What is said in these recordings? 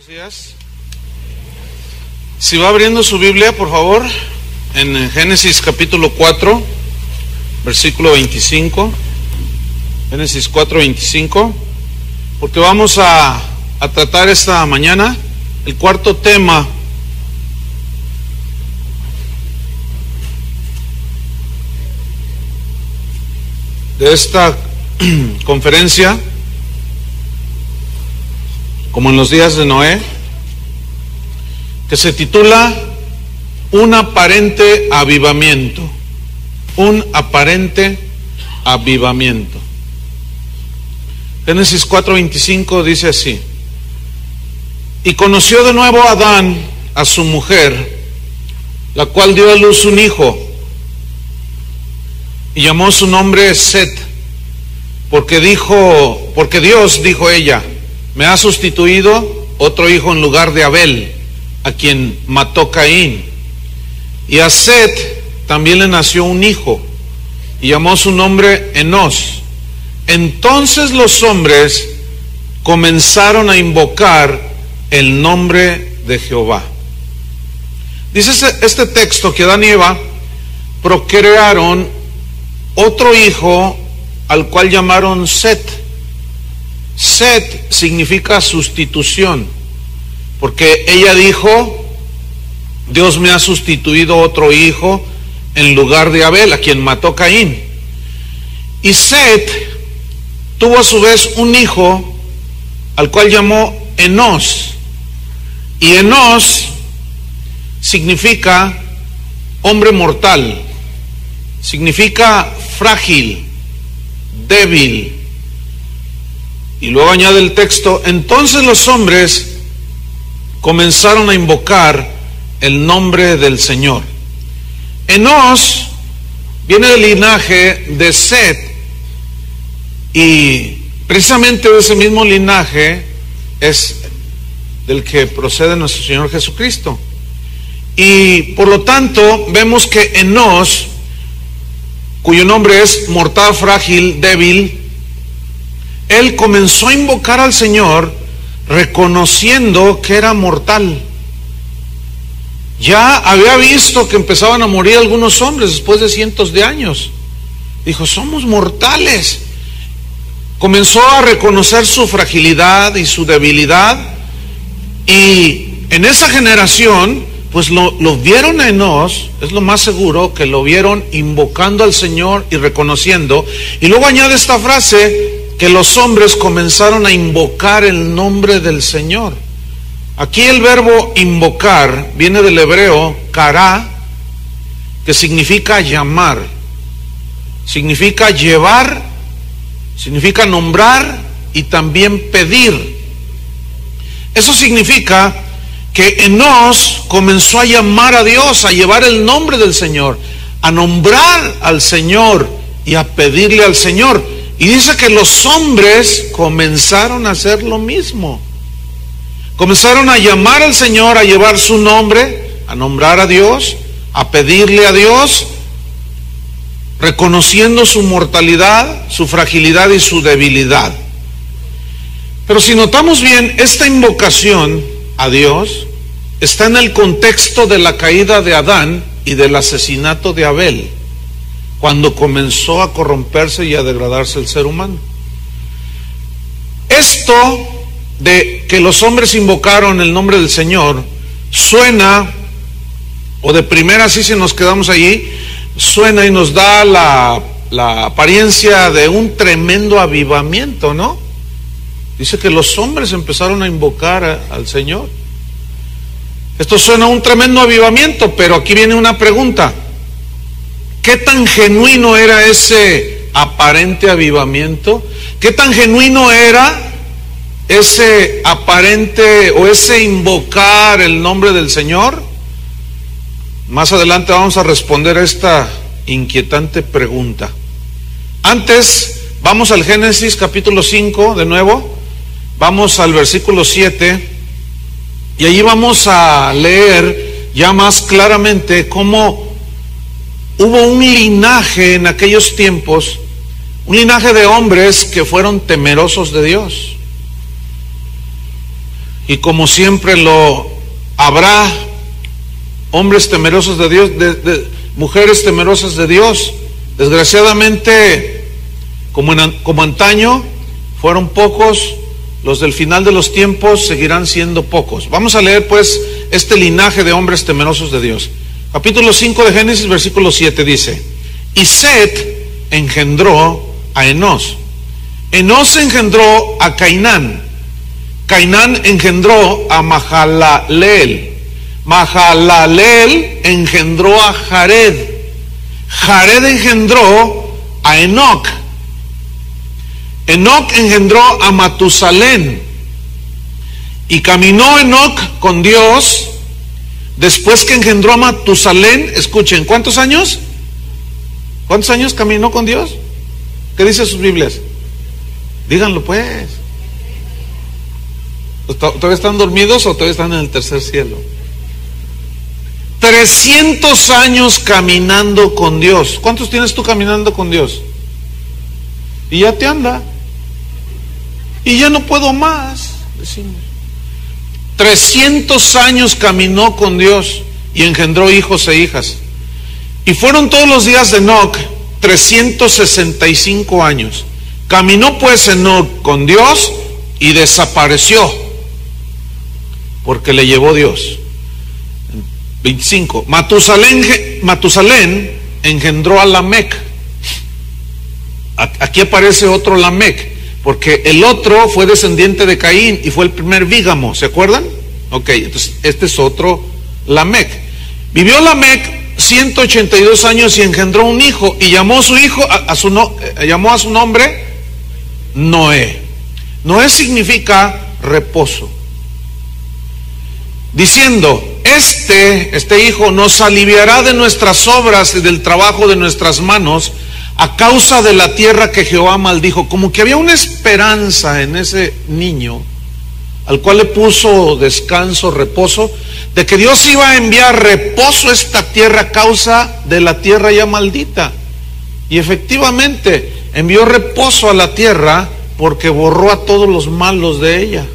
Buenos días. Si va abriendo su Biblia, por favor, en Génesis capítulo 4, versículo 25. Génesis 4, 25. Porque vamos a tratar esta mañana el cuarto tema de esta conferencia, como en los días de Noé, que se titula Un aparente avivamiento. Un aparente avivamiento. Génesis 4:25 dice así: y conoció de nuevo Adán a su mujer, la cual dio a luz un hijo, y llamó su nombre Set, porque Dios, dijo ella, me ha sustituido otro hijo en lugar de Abel, a quien mató Caín. Y a Set también le nació un hijo, y llamó su nombre Enós. Entonces los hombres comenzaron a invocar el nombre de Jehová. Dice este texto que Adán y Eva procrearon otro hijo al cual llamaron Set. Set significa sustitución, porque ella dijo, Dios me ha sustituido otro hijo en lugar de Abel, a quien mató Caín. Y Set tuvo a su vez un hijo al cual llamó Enós. Y Enós significa hombre mortal, significa frágil, débil. Y luego añade el texto, entonces los hombres comenzaron a invocar el nombre del Señor. Enós viene del linaje de Set, y precisamente de ese mismo linaje es del que procede nuestro Señor Jesucristo. Y por lo tanto vemos que Enós, cuyo nombre es mortal, frágil, débil, él comenzó a invocar al Señor reconociendo que era mortal. Ya había visto que empezaban a morir algunos hombres después de cientos de años. Dijo, somos mortales. Comenzó a reconocer su fragilidad y su debilidad, y en esa generación pues lo vieron a Enós, es lo más seguro que lo vieron invocando al Señor y reconociendo. Y luego añade esta frase, que los hombres comenzaron a invocar el nombre del Señor. Aquí el verbo invocar viene del hebreo kará, que significa llamar, significa llevar, significa nombrar y también pedir. Eso significa que Enós comenzó a llamar a Dios, a llevar el nombre del Señor, a nombrar al Señor y a pedirle al Señor. Y dice que los hombres comenzaron a hacer lo mismo. Comenzaron a llamar al Señor, a llevar su nombre, a nombrar a Dios, a pedirle a Dios, reconociendo su mortalidad, su fragilidad y su debilidad. Pero si notamos bien, esta invocación a Dios está en el contexto de la caída de Adán y del asesinato de Abel, cuando comenzó a corromperse y a degradarse el ser humano. Esto de que los hombres invocaron el nombre del Señor suena, o de primera sí, si nos quedamos allí, suena y nos da la apariencia de un tremendo avivamiento, ¿no? Dice que los hombres empezaron a invocar al Señor. Esto suena a un tremendo avivamiento, pero aquí viene una pregunta. ¿Qué tan genuino era ese aparente avivamiento? ¿Qué tan genuino era ese aparente o ese invocar el nombre del Señor? Más adelante vamos a responder a esta inquietante pregunta. Antes, vamos al Génesis capítulo 5 de nuevo. Vamos al versículo 7 y allí vamos a leer ya más claramente cómo hubo un linaje en aquellos tiempos, un linaje de hombres que fueron temerosos de Dios. y como siempre lo habrá, hombres temerosos de Dios, mujeres temerosas de Dios. Desgraciadamente, como antaño fueron pocos, los del final de los tiempos seguirán siendo pocos. Vamos a leer pues este linaje de hombres temerosos de Dios. Capítulo 5 de Génesis, versículo 7 dice: y Set engendró a Enós. Enós engendró a Cainán. Cainán engendró a Mahalaleel. Mahalaleel engendró a Jared. Jared engendró a Enoc. Enoc engendró a Matusalén. Y caminó Enoc con Dios después que engendró a Matusalén. Escuchen, ¿cuántos años? ¿Cuántos años caminó con Dios? ¿Qué dice sus Biblias? Díganlo pues. ¿Todavía están dormidos o todavía están en el tercer cielo? 300 años caminando con Dios. ¿Cuántos tienes tú caminando con Dios? Y ya te anda. Y ya no puedo más, decimos. 300 años caminó con Dios y engendró hijos e hijas. Y fueron todos los días de Enoc 365 años. Caminó pues Enoc con Dios y desapareció, porque le llevó Dios. 25. Matusalén engendró a Lamec. Aquí aparece otro Lamec, porque el otro fue descendiente de Caín y fue el primer bígamo, ¿se acuerdan? Ok, entonces este es otro Lamec. Vivió Lamec 182 años y engendró un hijo, y llamó a su hijo, llamó a su nombre Noé. Noé significa reposo, diciendo: este hijo nos aliviará de nuestras obras y del trabajo de nuestras manos, a causa de la tierra que Jehová maldijo. Como que había una esperanza en ese niño, al cual le puso descanso, reposo, de que Dios iba a enviar reposo a esta tierra a causa de la tierra ya maldita. Y efectivamente envió reposo a la tierra, porque borró a todos los malos de ella.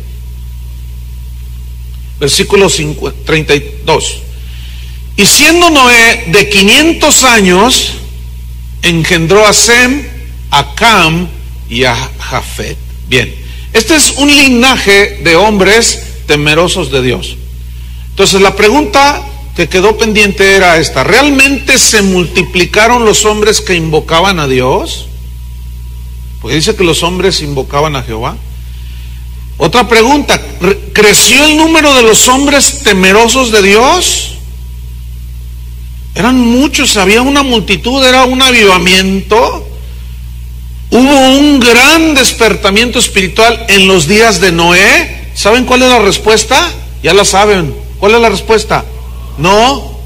Versículo 32. Y siendo Noé de 500 años, engendró a Sem, a Cam y a Jafet. Bien, este es un linaje de hombres temerosos de Dios. Entonces la pregunta que quedó pendiente era esta: ¿realmente se multiplicaron los hombres que invocaban a Dios? Porque dice que los hombres invocaban a Jehová. Otra pregunta: ¿creció el número de los hombres temerosos de Dios? Eran muchos, había una multitud, era un avivamiento. Hubo un gran despertamiento espiritual en los días de Noé. ¿Saben cuál es la respuesta? Ya la saben. ¿Cuál es la respuesta? No.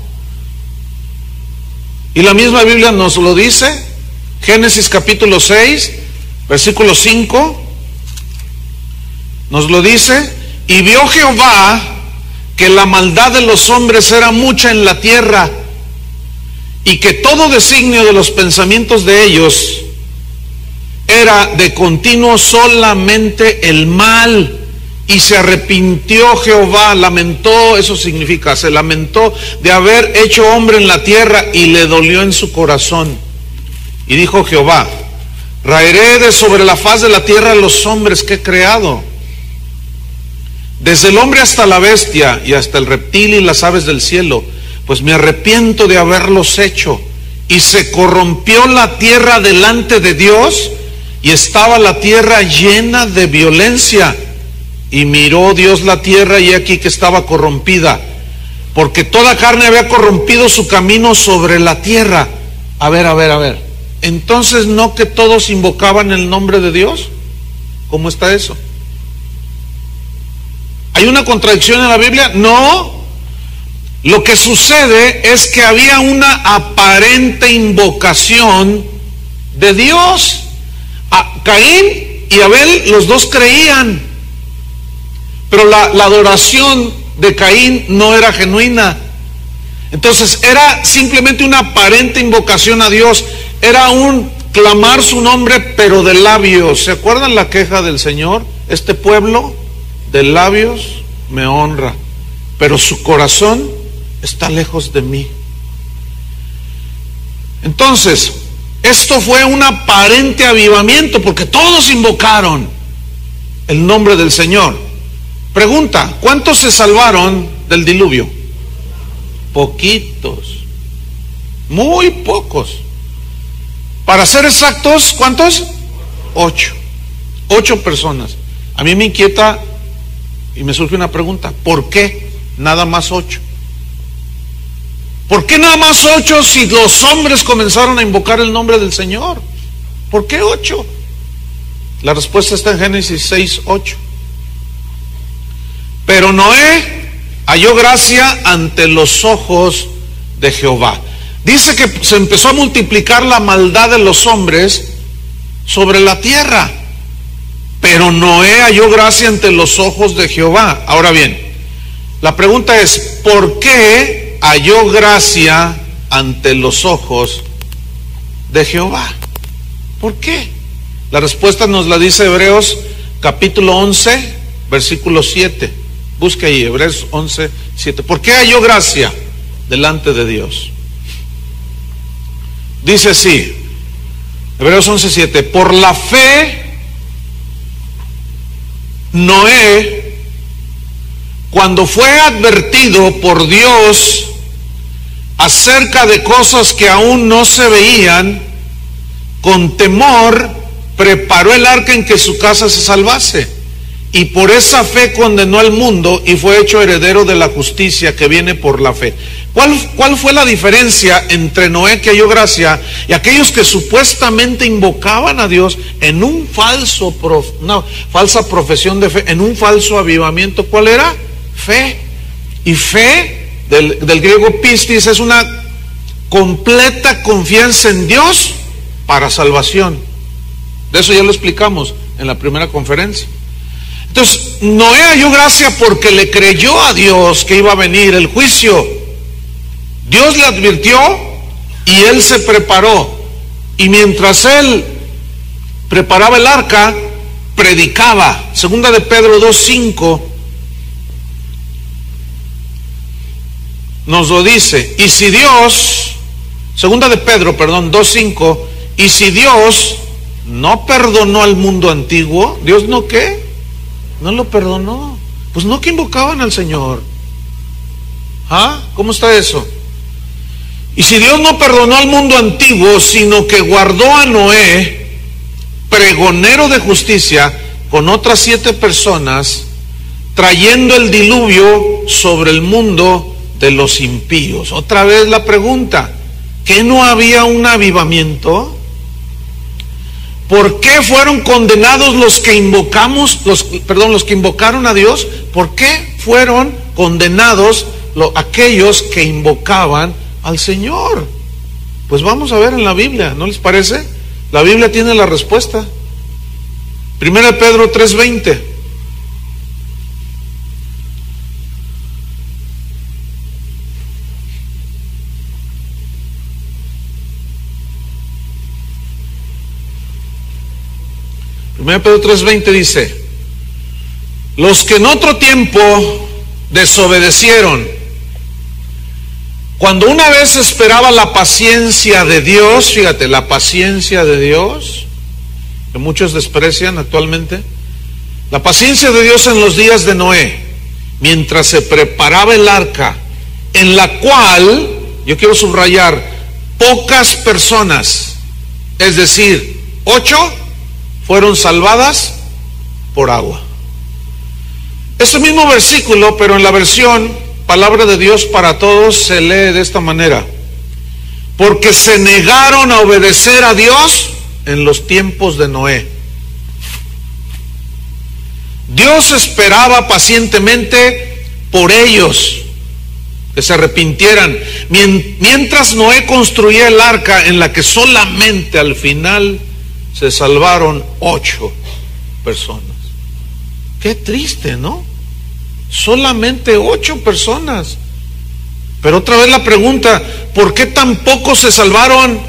Y la misma Biblia nos lo dice. Génesis capítulo 6, versículo 5. Nos lo dice: y vio Jehová que la maldad de los hombres era mucha en la tierra, y que todo designio de los pensamientos de ellos era de continuo solamente el mal. Y se arrepintió Jehová, lamentó, eso significa, se lamentó de haber hecho hombre en la tierra, y le dolió en su corazón. Y dijo Jehová: raeré de sobre la faz de la tierra los hombres que he creado, desde el hombre hasta la bestia, y hasta el reptil y las aves del cielo, pues me arrepiento de haberlos hecho. Y se corrompió la tierra delante de Dios, y estaba la tierra llena de violencia. Y miró Dios la tierra, y aquí que estaba corrompida, porque toda carne había corrompido su camino sobre la tierra. A ver. Entonces, ¿no que todos invocaban el nombre de Dios? ¿Cómo está eso? ¿Hay una contradicción en la Biblia? No. Lo que sucede es que había una aparente invocación de Dios. Caín y Abel, los dos creían, pero la adoración de Caín no era genuina. Entonces era simplemente una aparente invocación a Dios, era un clamar su nombre, pero de labios. ¿Se acuerdan la queja del Señor? Este pueblo de labios me honra, pero su corazón está lejos de mí. Entonces, esto fue un aparente avivamiento porque todos invocaron el nombre del Señor. Pregunta, ¿cuántos se salvaron del diluvio? Poquitos, muy pocos. Para ser exactos, ¿cuántos? 8. 8 personas. A mí me inquieta y me surge una pregunta, ¿por qué nada más 8? ¿Por qué nada más 8 si los hombres comenzaron a invocar el nombre del Señor? ¿Por qué 8? La respuesta está en Génesis 6:8. Pero Noé halló gracia ante los ojos de Jehová. Dice que se empezó a multiplicar la maldad de los hombres sobre la tierra. Pero Noé halló gracia ante los ojos de Jehová. Ahora bien, la pregunta es, ¿por qué halló gracia ante los ojos de Jehová? ¿Por qué? La respuesta nos la dice Hebreos capítulo 11, versículo 7. Busque ahí, Hebreos 11, 7. ¿Por qué halló gracia delante de Dios? Dice así, Hebreos 11, 7. Por la fe, Noé, cuando fue advertido por Dios acerca de cosas que aún no se veían, con temor preparó el arca en que su casa se salvase, y por esa fe condenó al mundo y fue hecho heredero de la justicia que viene por la fe. ¿Cuál fue la diferencia entre Noé, que halló gracia, y aquellos que supuestamente invocaban a Dios en una falsa profesión de fe, en un falso avivamiento? ¿Cuál era? Fe. Y fe, del griego pistis, es una completa confianza en Dios para salvación. De eso ya lo explicamos en la primera conferencia. Entonces, Noé halló gracia porque le creyó a Dios que iba a venir el juicio. Dios le advirtió y él se preparó. Y mientras él preparaba el arca, predicaba. Segunda de Pedro 2:5 nos lo dice. Y si Dios, segunda de Pedro, 2:5, y si Dios no perdonó al mundo antiguo, ¿Dios no qué? No lo perdonó. Pues no, que invocaban al Señor. ¿Ah? ¿Cómo está eso? Y si Dios no perdonó al mundo antiguo, sino que guardó a Noé, pregonero de justicia, con otras 7 personas, trayendo el diluvio sobre el mundo de los impíos. Otra vez la pregunta, ¿que no había un avivamiento? ¿Por qué fueron condenados los que invocaron a Dios? ¿Por qué fueron condenados aquellos que invocaban al Señor? Pues vamos a ver en la Biblia, ¿no les parece? La Biblia tiene la respuesta. 1 Pedro 3:20. Pedro 3:20 dice: los que en otro tiempo desobedecieron, cuando una vez esperaba la paciencia de Dios, fíjate, la paciencia de Dios, que muchos desprecian actualmente, la paciencia de Dios en los días de Noé, mientras se preparaba el arca, en la cual, yo quiero subrayar, pocas personas, es decir, 8, fueron salvadas por agua. Ese mismo versículo, pero en la versión Palabra de Dios para Todos, se lee de esta manera: porque se negaron a obedecer a Dios en los tiempos de Noé. Dios esperaba pacientemente por ellos, que se arrepintieran, mientras Noé construía el arca, en la que solamente al final se salvaron 8 personas. Qué triste, ¿no? Solamente 8 personas. Pero otra vez la pregunta, ¿por qué tan pocos se salvaron?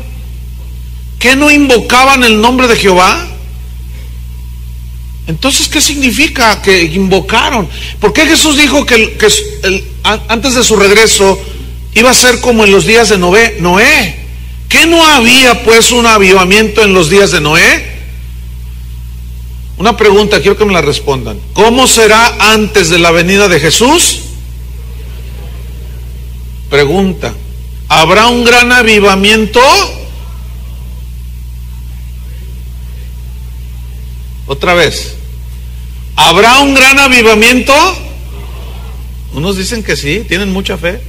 ¿Qué no invocaban el nombre de Jehová? Entonces, ¿qué significa que invocaron? ¿Por qué Jesús dijo que antes de su regreso iba a ser como en los días de Noé? ¿Qué no había pues un avivamiento en los días de Noé? Una pregunta, quiero que me la respondan. ¿Cómo será antes de la venida de Jesús? Pregunta, ¿habrá un gran avivamiento? Otra vez, ¿habrá un gran avivamiento? Unos dicen que sí, tienen mucha fe.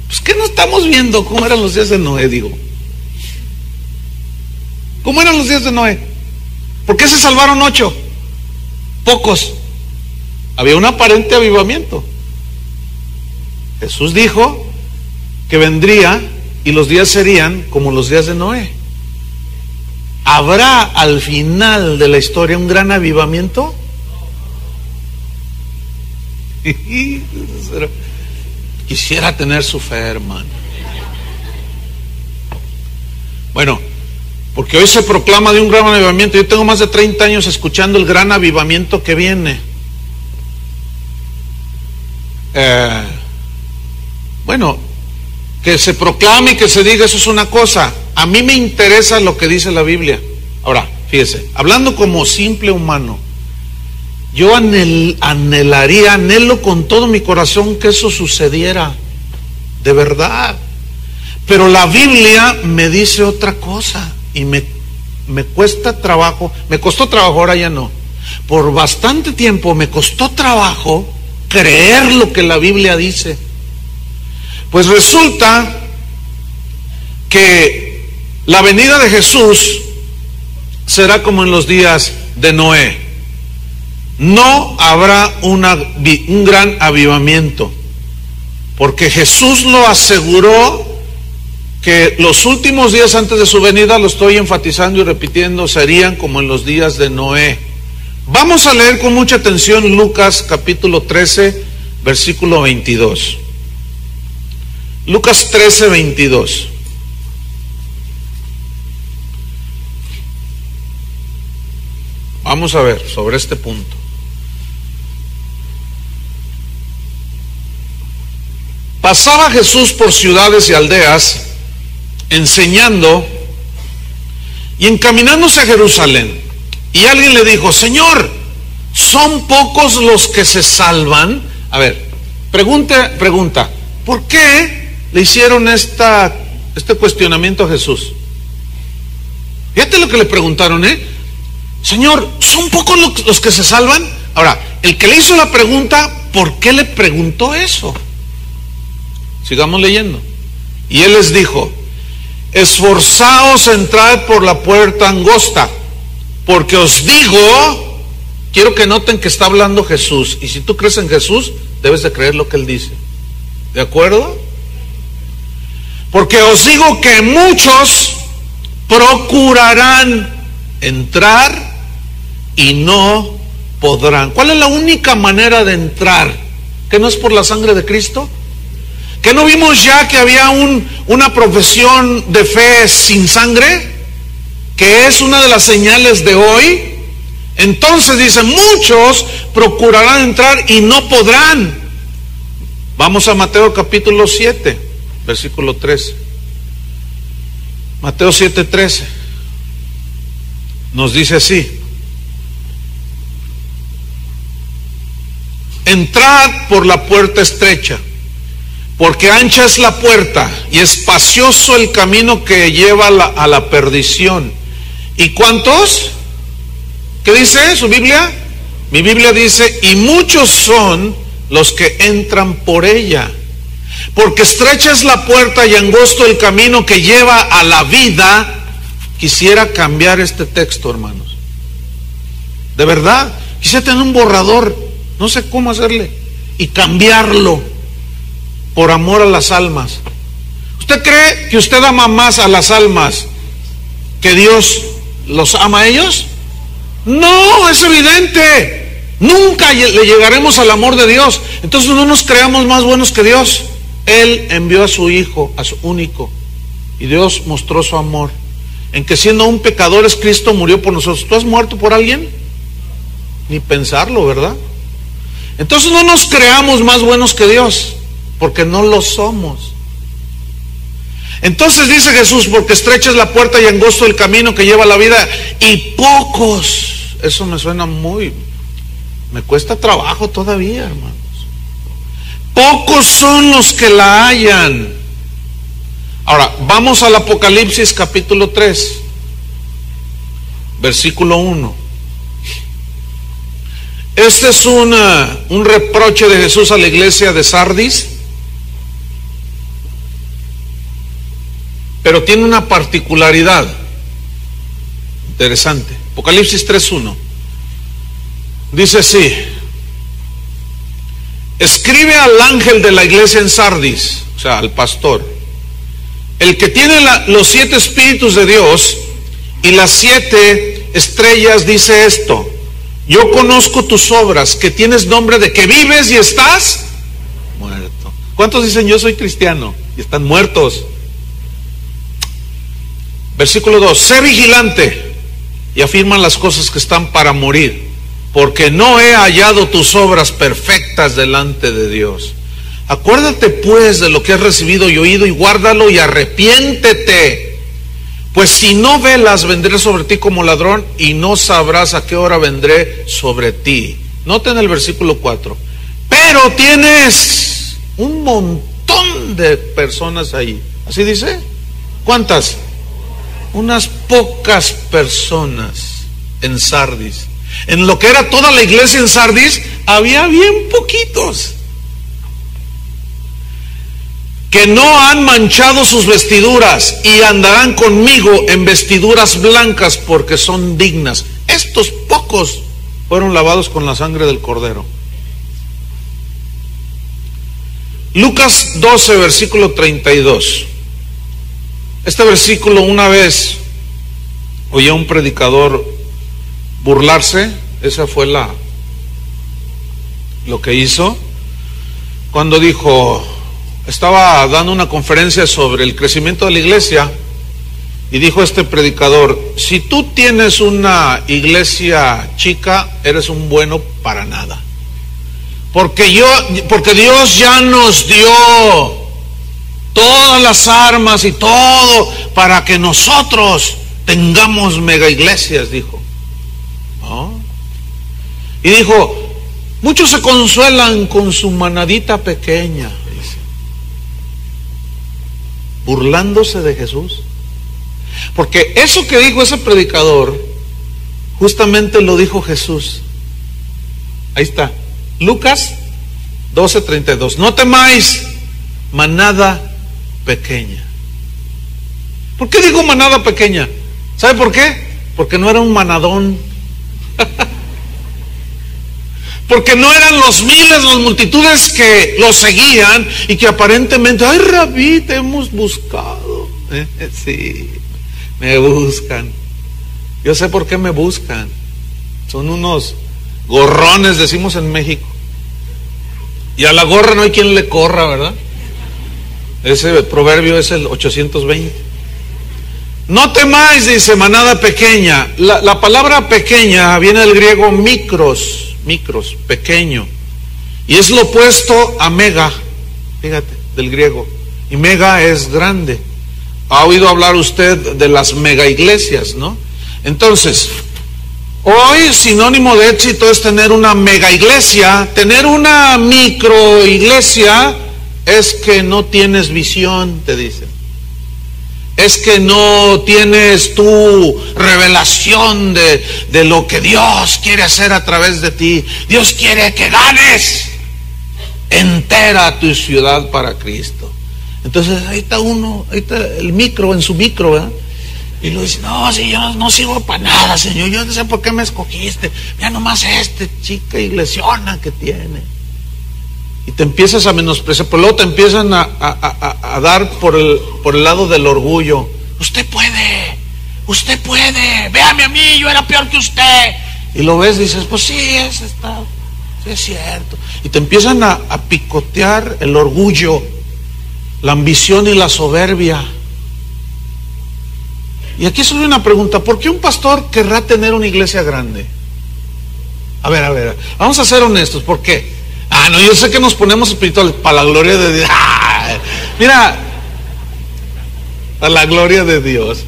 Pues ¿qué no estamos viendo? ¿Cómo eran los días de Noé, digo? ¿Cómo eran los días de Noé? ¿Por qué se salvaron 8? Pocos. Había un aparente avivamiento. Jesús dijo que vendría y los días serían como los días de Noé. ¿Habrá al final de la historia un gran avivamiento? Quisiera tener su fe, hermano. Bueno, porque hoy se proclama de un gran avivamiento. Yo tengo más de 30 años escuchando el gran avivamiento que viene. Bueno, que se proclame y que se diga, eso es una cosa. A mí me interesa lo que dice la Biblia. Ahora, fíjese, hablando como simple humano, yo anhelo con todo mi corazón que eso sucediera, de verdad. Pero la Biblia me dice otra cosa y me cuesta trabajo, me costó trabajo, ahora ya no. Por bastante tiempo me costó trabajo creer lo que la Biblia dice. Pues resulta que la venida de Jesús será como en los días de Noé. No habrá un gran avivamiento, porque Jesús lo aseguró que los últimos días antes de su venida, lo estoy enfatizando y repitiendo, serían como en los días de Noé. Vamos a leer con mucha atención Lucas capítulo 13, versículo 22. Lucas 13, 22. Vamos a ver sobre este punto. Pasaba Jesús por ciudades y aldeas, enseñando y encaminándose a Jerusalén. Y alguien le dijo: Señor, ¿son pocos los que se salvan? A ver, pregunta, ¿por qué le hicieron este cuestionamiento a Jesús? Fíjate lo que le preguntaron, Señor, ¿son pocos los que se salvan? Ahora, el que le hizo la pregunta, ¿por qué le preguntó eso? Sigamos leyendo. Y él les dijo: esforzaos a entrar por la puerta angosta, porque os digo, quiero que noten que está hablando Jesús, y si tú crees en Jesús, debes de creer lo que él dice. ¿De acuerdo? Porque os digo que muchos procurarán entrar y no podrán. ¿Cuál es la única manera de entrar? ¿Que no es por la sangre de Cristo? ¿Que no vimos ya que había una profesión de fe sin sangre? Que es una de las señales de hoy. Entonces dice, muchos procurarán entrar y no podrán. Vamos a Mateo capítulo 7, versículo 13. Mateo 7, 13. Nos dice así: entrad por la puerta estrecha, porque ancha es la puerta y espacioso el camino que lleva a la perdición. ¿Y cuántos? ¿Qué dice su Biblia? Mi Biblia dice: y muchos son los que entran por ella. Porque estrecha es la puerta y angosto el camino que lleva a la vida. Quisiera cambiar este texto, hermanos. De verdad, quisiera tener un borrador, no sé cómo hacerle, y cambiarlo por amor a las almas. ¿Usted cree que usted ama más a las almas que Dios los ama a ellos? No, es evidente. Nunca le llegaremos al amor de Dios. Entonces no nos creamos más buenos que Dios. Él envió a su Hijo, a su único, y Dios mostró su amor en que siendo aún pecadores Cristo murió por nosotros. ¿Tú has muerto por alguien? Ni pensarlo, ¿verdad? Entonces no nos creamos más buenos que Dios, porque no lo somos. Entonces dice Jesús, porque estrecha es la puerta y angosto el camino que lleva a la vida, y pocos, eso me suena me cuesta trabajo todavía, hermanos. Pocos son los que la hallan. Ahora, vamos al Apocalipsis capítulo 3, versículo 1. Este es un reproche de Jesús a la iglesia de Sardis, pero tiene una particularidad interesante. Apocalipsis 3:1 dice así: escribe al ángel de la iglesia en Sardis, o sea, al pastor, el que tiene los 7 espíritus de Dios y las 7 estrellas, dice esto: yo conozco tus obras, que tienes nombre de que vives y estás muerto. ¿Cuántos dicen yo soy cristiano y están muertos? Versículo 2: sé vigilante y afirma las cosas que están para morir, porque no he hallado tus obras perfectas delante de Dios. Acuérdate pues de lo que has recibido y oído, y guárdalo y arrepiéntete. Pues si no velas, vendré sobre ti como ladrón, y no sabrás a qué hora vendré sobre ti. Noten el versículo 4. Pero tienes un montón de personas ahí. ¿Así dice? ¿Cuántas? Unas pocas personas en Sardis. En lo que era toda la iglesia en Sardis, había bien poquitos que no han manchado sus vestiduras y andarán conmigo en vestiduras blancas, porque son dignas. Estos pocos fueron lavados con la sangre del Cordero. Lucas 12, versículo 32. Este versículo, una vez oí a un predicador burlarse. Esa fue lo que hizo cuando dijo, estaba dando una conferencia sobre el crecimiento de la iglesia, y dijo este predicador: si tú tienes una iglesia chica, eres un bueno para nada, porque Dios ya nos dio todas las armas y todo para que nosotros tengamos mega iglesias, dijo. ¿No? Y dijo: muchos se consuelan con su manadita pequeña, dice, burlándose de Jesús. Porque eso que dijo ese predicador, justamente lo dijo Jesús. Ahí está, Lucas 12:32. No temáis, manada pequeña. ¿Por qué digo manada pequeña? ¿Sabe por qué? Porque no era un manadón. Porque no eran los miles, las multitudes que lo seguían y que aparentemente, ay, Rabí, te hemos buscado. Sí, me buscan. Yo sé por qué me buscan. Son unos gorrones, decimos en México. Y a la gorra no hay quien le corra, ¿verdad? Ese proverbio es el 820. No temáis, dice, manada pequeña. La palabra pequeña viene del griego micros, pequeño, y es lo opuesto a mega, fíjate, del griego. Y mega es grande. Ha oído hablar usted de las mega iglesias, ¿no? Entonces, hoy sinónimo de éxito es tener una mega iglesia. Tener una micro iglesia es que no tienes visión, te dicen. Es que no tienes tu revelación de lo que Dios quiere hacer a través de ti. Dios quiere que ganes entera tu ciudad para Cristo. Entonces ahí está el micro en su micro, ¿verdad? Y lo dice: no, si yo no sirvo para nada, Señor, yo no sé por qué me escogiste. Mira nomás chica iglesiona que tiene. Y te empiezas a menospreciar, pero luego te empiezan a dar por el lado del orgullo. Usted puede, véame a mí, yo era peor que usted. Y lo ves y dices: pues sí, sí es cierto. Y te empiezan a picotear el orgullo, la ambición y la soberbia. Y aquí solo una pregunta: ¿por qué un pastor querrá tener una iglesia grande? A ver, vamos a ser honestos. ¿Por qué? No, yo sé que nos ponemos espirituales para la gloria de Dios. Mira, para la gloria de Dios.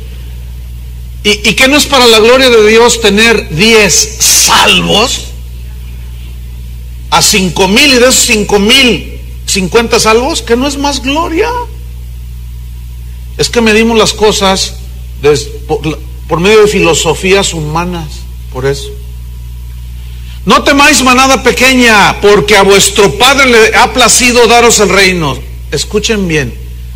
¿Y qué no es para la gloria de Dios tener 10 salvos a 5,000 y de esos 5,000, 50 salvos? ¿Que no es más gloria? Es que medimos las cosas por medio de filosofías humanas. Por eso: no temáis, manada pequeña, porque a vuestro Padre le ha placido daros el reino. Escuchen bien: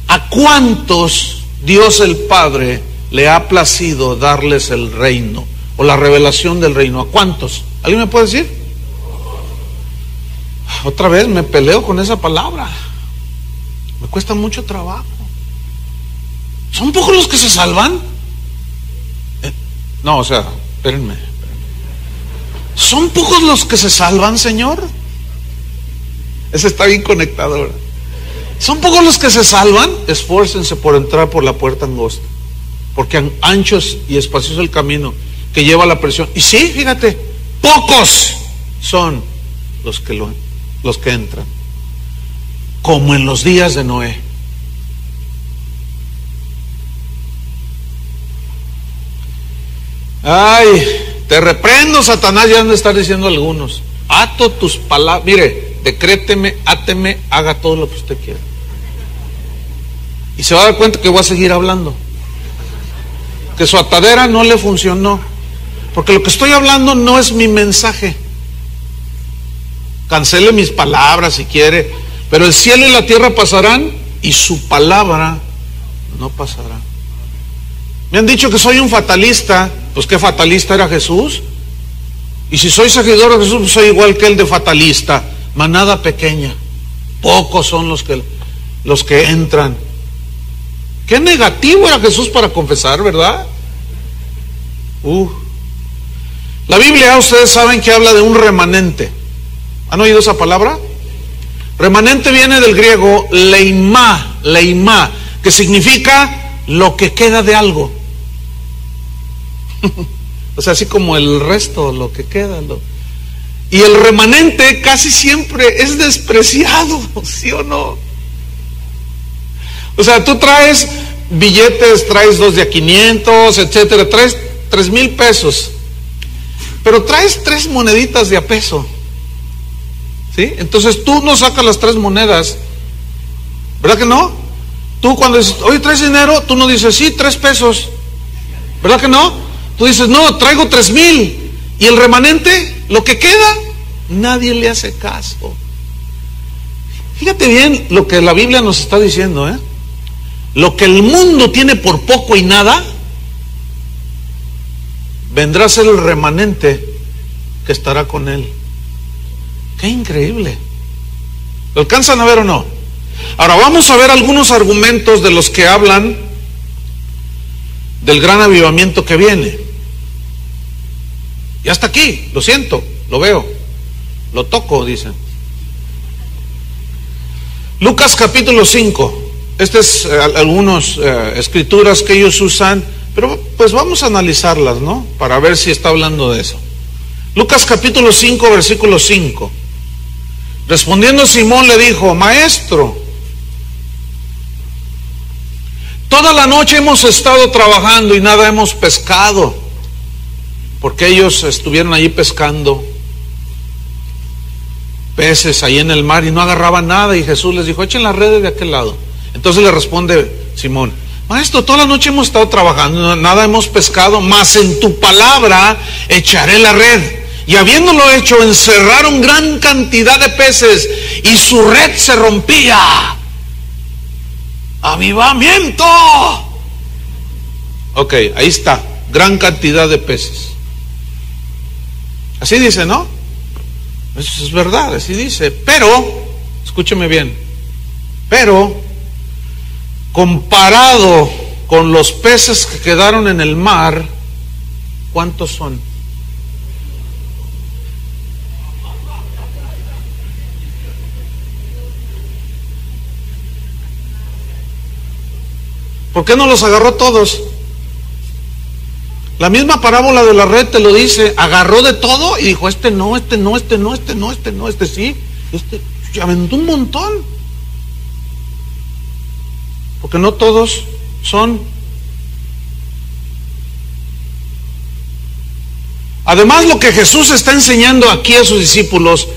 ¿a cuántos Dios el Padre le ha placido darles el reino o la revelación del reino? ¿A cuántos? ¿Alguien me puede decir? Otra vez me peleo con esa palabra, me cuesta mucho trabajo. ¿Son pocos los que se salvan? No, o sea, espérenme. ¿Son pocos los que se salvan, Señor? Ese está bien conectado ahora. ¿Son pocos los que se salvan? Esfuércense por entrar por la puerta angosta, porque anchos y espacioso el camino que lleva a la perdición. Y sí, fíjate, pocos son los que entran, como en los días de Noé. Ay, te reprendo, Satanás, ya han de estar diciendo algunos. Ato tus palabras, mire, decréteme, áteme, haga todo lo que usted quiera. Y se va a dar cuenta que voy a seguir hablando, que su atadera no le funcionó, porque lo que estoy hablando no es mi mensaje. Cancele mis palabras si quiere, pero el cielo y la tierra pasarán y su palabra no pasará. Me han dicho que soy un fatalista. Pues ¿qué fatalista era Jesús? Y si soy seguidor de Jesús, pues soy igual que él de fatalista. Manada pequeña, pocos son los que entran. Qué negativo era Jesús para confesar, ¿verdad? La Biblia, ustedes saben que habla de un remanente. ¿Han oído esa palabra? Remanente viene del griego leimá, que significa lo que queda de algo. O sea, así como el resto, lo que queda. Y el remanente casi siempre es despreciado, ¿sí o no? O sea, tú traes billetes, traes 2 de a 500, etcétera, traes 3,000 pesos, pero traes 3 moneditas de a peso, ¿sí? Entonces tú no sacas las 3 monedas, ¿verdad que no? Tú cuando dices, oye, ¿traes dinero? Tú no dices, sí, 3 pesos, ¿verdad que no? Tú dices, no, traigo 3,000. Y el remanente, lo que queda, nadie le hace caso. Fíjate bien lo que la Biblia nos está diciendo, ¿eh? Lo que el mundo tiene por poco y nada, vendrá a ser el remanente que estará con él. Qué increíble. ¿Lo alcanzan a ver o no? Ahora vamos a ver algunos argumentos de los que hablan del gran avivamiento que viene. Y hasta aquí, lo siento, lo veo, lo toco, dicen. Lucas capítulo 5. Estas es algunas escrituras que ellos usan, pero pues vamos a analizarlas, ¿no? Para ver si está hablando de eso. Lucas capítulo 5, versículo 5. Respondiendo Simón le dijo, Maestro, toda la noche hemos estado trabajando y nada hemos pescado. Porque ellos estuvieron allí pescando peces ahí en el mar y no agarraban nada. Y Jesús les dijo, echen las redes de aquel lado. Entonces le responde Simón, Maestro, toda la noche hemos estado trabajando, nada hemos pescado, mas en tu palabra echaré la red. Y habiéndolo hecho, encerraron gran cantidad de peces y su red se rompía. ¡Avivamiento! Ok, ahí está, gran cantidad de peces. Así dice, ¿no? Eso es verdad, así dice. Pero, escúcheme bien, pero comparado con los peces que quedaron en el mar, ¿cuántos son? ¿Por qué no los agarró todos? La misma parábola de la red te lo dice, agarró de todo y dijo, este no, este no, este no, este no, este no, este sí, y aventó un montón. Porque no todos son. Además, lo que Jesús está enseñando aquí a sus discípulos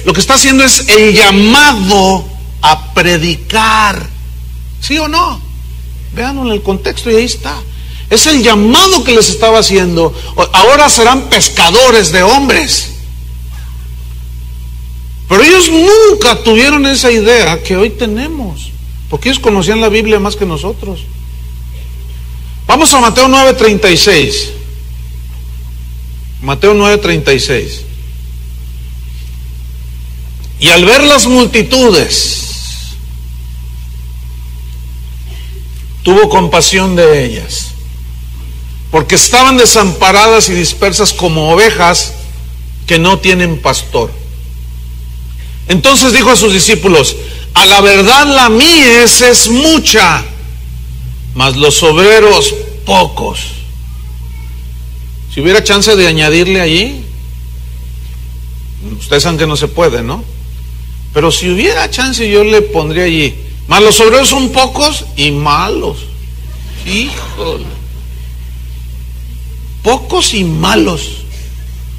lo que está haciendo es el llamado a predicar. ¿Sí o no? Véanlo en el contexto y ahí está. Es el llamado que les estaba haciendo. Ahora serán pescadores de hombres. Pero ellos nunca tuvieron esa idea que hoy tenemos, porque ellos conocían la Biblia más que nosotros. Vamos a Mateo 9:36. Mateo 9:36. Y al ver las multitudes, tuvo compasión de ellas, porque estaban desamparadas y dispersas como ovejas que no tienen pastor. Entonces dijo a sus discípulos: a la verdad la mies es mucha, mas los obreros pocos. Si hubiera chance de añadirle allí, ustedes saben que no se puede, ¿no? Pero si hubiera chance, yo le pondría allí: mas los obreros son pocos y malos. Híjole. Pocos y malos.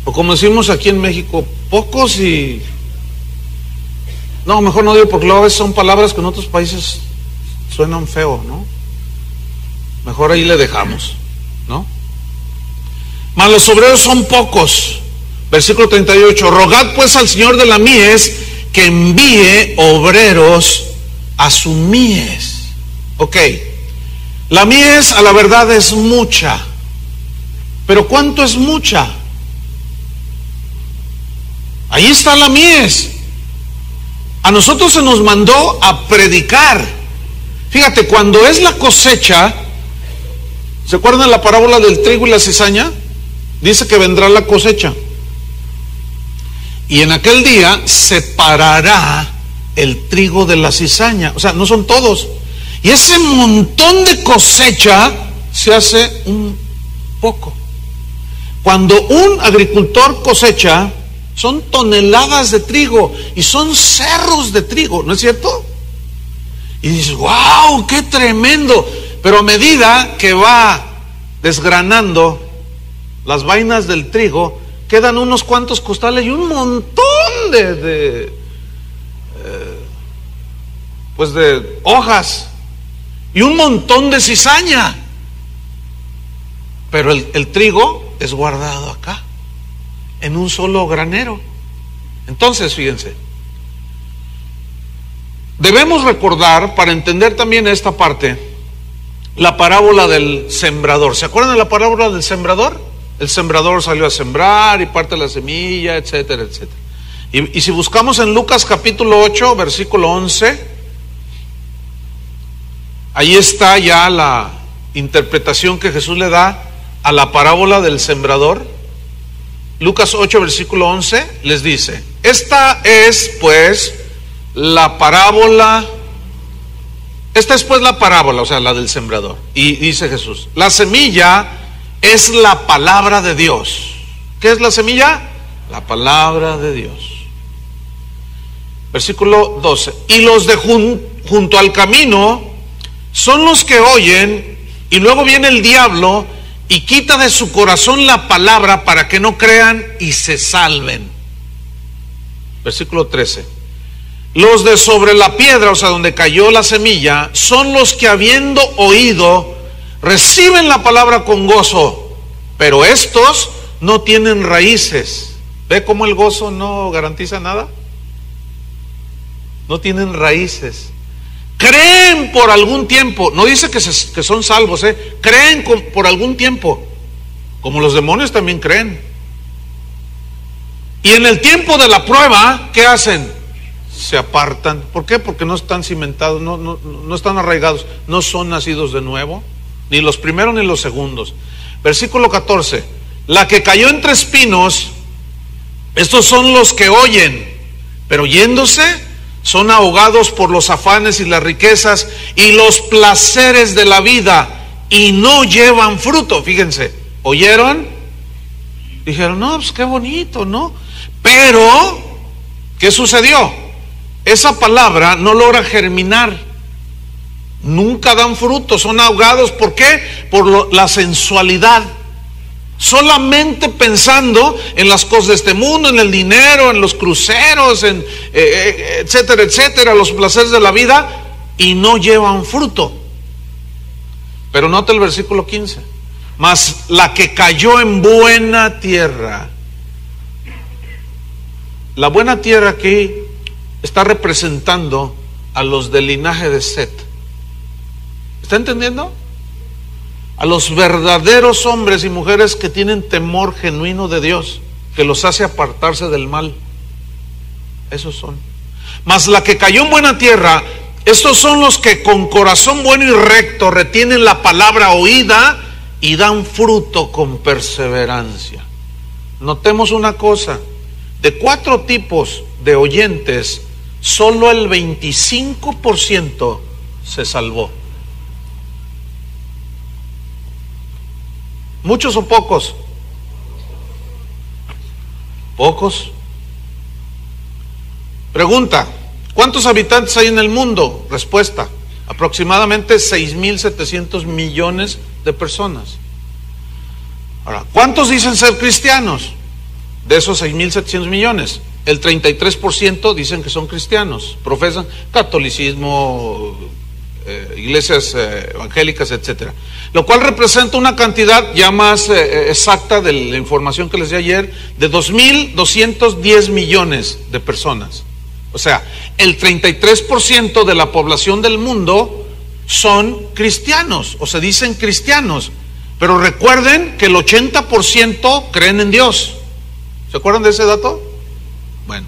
O como decimos aquí en México, pocos y... No, mejor no digo, porque luego a veces son palabras que en otros países suenan feo, ¿no? Mejor ahí le dejamos, ¿no? Mas los obreros son pocos. Versículo 38. Rogad pues al Señor de la mies que envíe obreros a su mies. Ok. La mies a la verdad es mucha. Pero ¿cuánto es mucha? Ahí está la mies. A nosotros se nos mandó a predicar. Fíjate, cuando es la cosecha, ¿se acuerdan la parábola del trigo y la cizaña? Dice que vendrá la cosecha. Y en aquel día separará el trigo de la cizaña. O sea, no son todos. Y ese montón de cosecha se hace un poco. Cuando un agricultor cosecha, son toneladas de trigo y son cerros de trigo, ¿no es cierto? Y dices, wow, qué tremendo. Pero a medida que va desgranando las vainas del trigo, quedan unos cuantos costales y un montón de hojas y un montón de cizaña. Pero el trigo es guardado acá, en un solo granero. Entonces, fíjense, debemos recordar, para entender también esta parte, la parábola del sembrador. ¿Se acuerdan de la parábola del sembrador? El sembrador salió a sembrar y parte la semilla, etcétera, etcétera. Y si buscamos en Lucas capítulo 8, versículo 11, ahí está ya la interpretación que Jesús le da a la parábola del sembrador. Lucas 8, versículo 11, les dice: esta es pues la parábola, o sea, la del sembrador. Y dice Jesús: la semilla es la palabra de Dios. ¿Qué es la semilla? La palabra de Dios. Versículo 12. Y los de junto al camino son los que oyen, y luego viene el diablo y quita de su corazón la palabra para que no crean y se salven. Versículo 13. Los de sobre la piedra, o sea, donde cayó la semilla, son los que habiendo oído, reciben la palabra con gozo, pero estos no tienen raíces. ¿Ve cómo el gozo no garantiza nada? No tienen raíces. Creen por algún tiempo. No dice que son salvos, creen por algún tiempo. Como los demonios también creen. Y en el tiempo de la prueba, ¿qué hacen? Se apartan. ¿Por qué? Porque no están cimentados, no están arraigados, no son nacidos de nuevo, ni los primeros ni los segundos. Versículo 14. La que cayó entre espinos, estos son los que oyen, pero yéndose son ahogados por los afanes y las riquezas y los placeres de la vida, y no llevan fruto. Fíjense, ¿Oyeron? Dijeron, no, pues qué bonito, ¿no? Pero, ¿qué sucedió? Esa palabra no logra germinar. Nunca dan fruto, son ahogados. ¿Por qué? Por la sensualidad. Solamente pensando en las cosas de este mundo, en el dinero, en los cruceros, en etcétera, etcétera, los placeres de la vida, y no llevan fruto. Pero nota el versículo 15. Mas la que cayó en buena tierra. La buena tierra aquí está representando a los del linaje de Set. ¿Está entendiendo? A los verdaderos hombres y mujeres que tienen temor genuino de Dios, que los hace apartarse del mal. Esos son. Mas la que cayó en buena tierra, estos son los que con corazón bueno y recto retienen la palabra oída y dan fruto con perseverancia. Notemos una cosa: de 4 tipos de oyentes, solo el 25% se salvó. ¿Muchos o pocos? Pocos. Pregunta: ¿cuántos habitantes hay en el mundo? Respuesta: aproximadamente 6.700 millones de personas. Ahora, ¿cuántos dicen ser cristianos? De esos 6.700 millones, el 33% dicen que son cristianos, profesan catolicismo, iglesias evangélicas, etcétera. Lo cual representa una cantidad ya más exacta de la información que les di ayer, de 2.210 millones de personas. O sea, el 33% de la población del mundo son cristianos, o se dicen cristianos. Pero recuerden que el 80% creen en Dios. ¿Se acuerdan de ese dato? Bueno,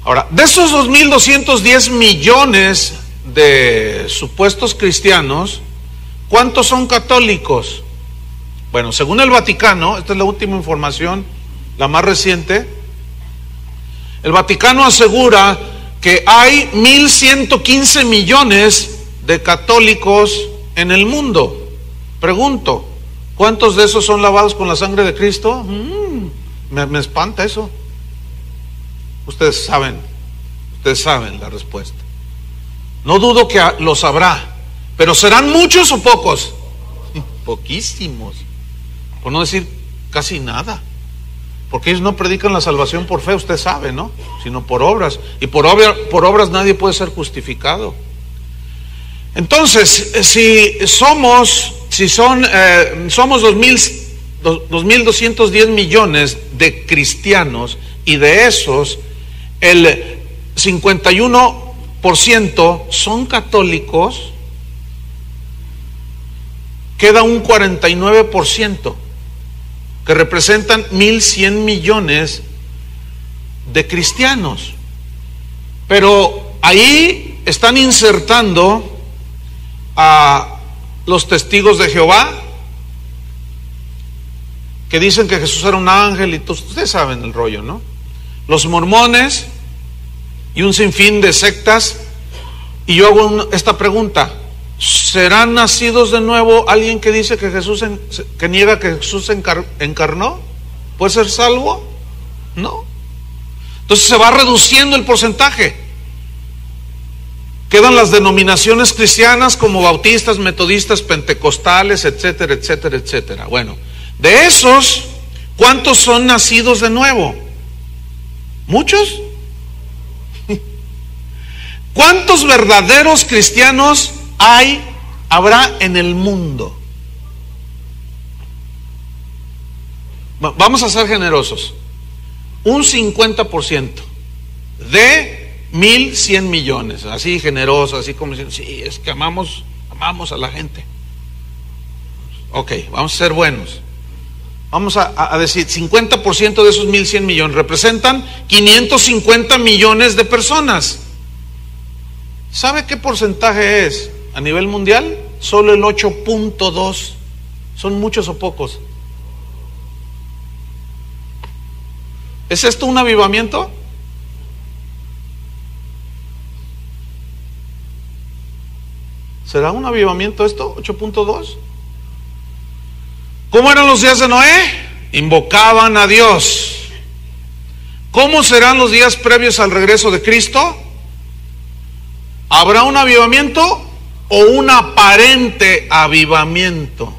ahora, de esos 2.210 millones de supuestos cristianos, ¿cuántos son católicos? Bueno, según el Vaticano, esta es la última información, la más reciente, el Vaticano asegura que hay 1.115 millones de católicos en el mundo. Pregunto, ¿cuántos de esos son lavados con la sangre de Cristo? Me espanta eso. Ustedes saben la respuesta. No dudo que lo sabrá, pero ¿serán muchos o pocos? Poquísimos, por no decir casi nada, porque ellos no predican la salvación por fe, usted sabe, ¿no? Sino por obras, y por obras nadie puede ser justificado. Entonces, somos 2.210 millones de cristianos, y de esos el 51% son católicos, queda un 49% que representan 1.100 millones de cristianos. Pero ahí están insertando a los testigos de Jehová, que dicen que Jesús era un ángel, y ustedes saben el rollo, ¿no? Los mormones y un sinfín de sectas. Y yo hago esta pregunta: ¿serán nacidos de nuevo alguien que dice que que niega que Jesús encarnó? ¿Puede ser salvo? No. Entonces se va reduciendo el porcentaje. Quedan las denominaciones cristianas como bautistas, metodistas, pentecostales, etcétera, etcétera, etcétera. Bueno, de esos, ¿cuántos son nacidos de nuevo? ¿Muchos? ¿Cuántos verdaderos cristianos habrá en el mundo? Vamos a ser generosos. Un 50% de 1.100 millones, así generosos, así como diciendo, sí, es que amamos a la gente. Ok, vamos a ser buenos. Vamos a decir, 50% de esos 1.100 millones representan 550 millones de personas. ¿Sabe qué porcentaje es a nivel mundial? Solo el 8.2. ¿Son muchos o pocos? ¿Es esto un avivamiento? ¿Será un avivamiento esto? 8.2. ¿Cómo eran los días de Noé? Invocaban a Dios. ¿Cómo serán los días previos al regreso de Cristo? ¿Habrá un avivamiento o un aparente avivamiento?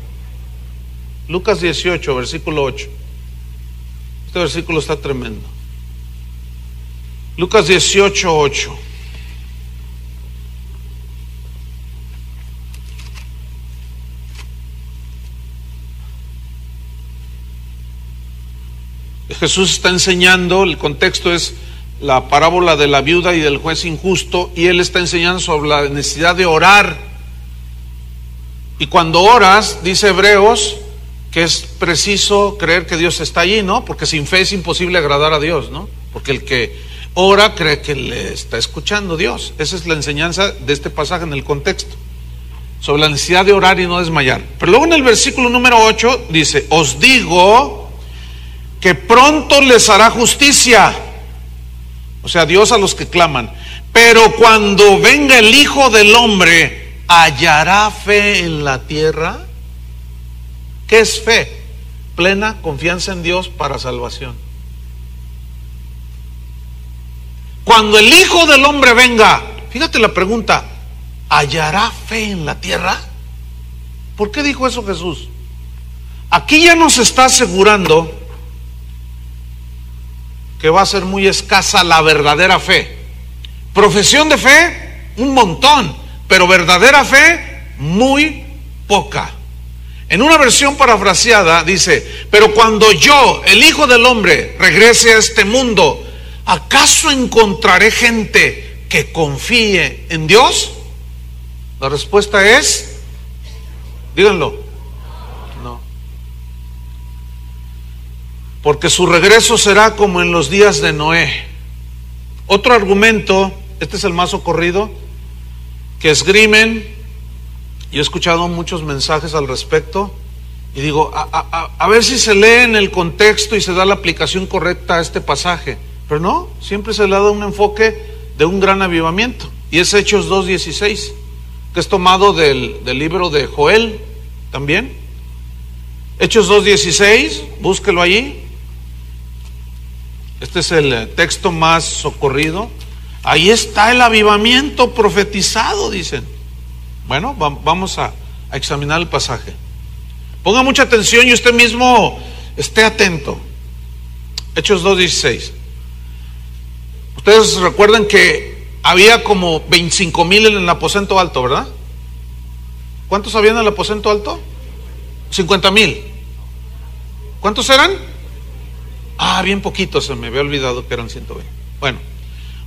Lucas 18, versículo 8. Este versículo está tremendo. Lucas 18, 8. Jesús está enseñando, el contexto es la parábola de la viuda y del juez injusto, y Él está enseñando sobre la necesidad de orar. Y cuando oras, dice Hebreos, que es preciso creer que Dios está allí, ¿no? Porque sin fe es imposible agradar a Dios, ¿no? Porque el que ora cree que le está escuchando Dios. Esa es la enseñanza de este pasaje en el contexto, sobre la necesidad de orar y no desmayar. Pero luego en el versículo número 8 dice: os digo que pronto les hará justicia, o sea, Dios a los que claman, pero cuando venga el Hijo del Hombre, ¿hallará fe en la tierra? ¿Qué es fe? Plena confianza en Dios para salvación. Cuando el Hijo del Hombre venga, fíjate la pregunta, ¿hallará fe en la tierra? ¿Por qué dijo eso Jesús? Aquí ya nos está asegurando que va a ser muy escasa la verdadera fe. Profesión de fe, un montón, pero verdadera fe, muy poca. En una versión parafraseada dice: pero cuando yo, el Hijo del Hombre, regrese a este mundo, ¿acaso encontraré gente que confíe en Dios? La respuesta es, díganlo, no. Porque su regreso será como en los días de Noé. Otro argumento, este es el más socorrido, que esgrimen. Yo he escuchado muchos mensajes al respecto y digo, a ver si se lee en el contexto y se da la aplicación correcta a este pasaje. Pero no, siempre se le da un enfoque de un gran avivamiento. Y es Hechos 2:16, que es tomado del libro de Joel también. Hechos 2:16, búsquelo allí. Este es el texto más socorrido. Ahí está el avivamiento profetizado, dicen. Bueno, vamos a examinar el pasaje. Ponga mucha atención y usted mismo esté atento. Hechos 2:16. Ustedes recuerdan que había como 25,000 en el aposento alto, ¿verdad? ¿Cuántos había en el aposento alto? 50,000. ¿Cuántos eran? Bien poquitos, se me había olvidado que eran 120. Bueno,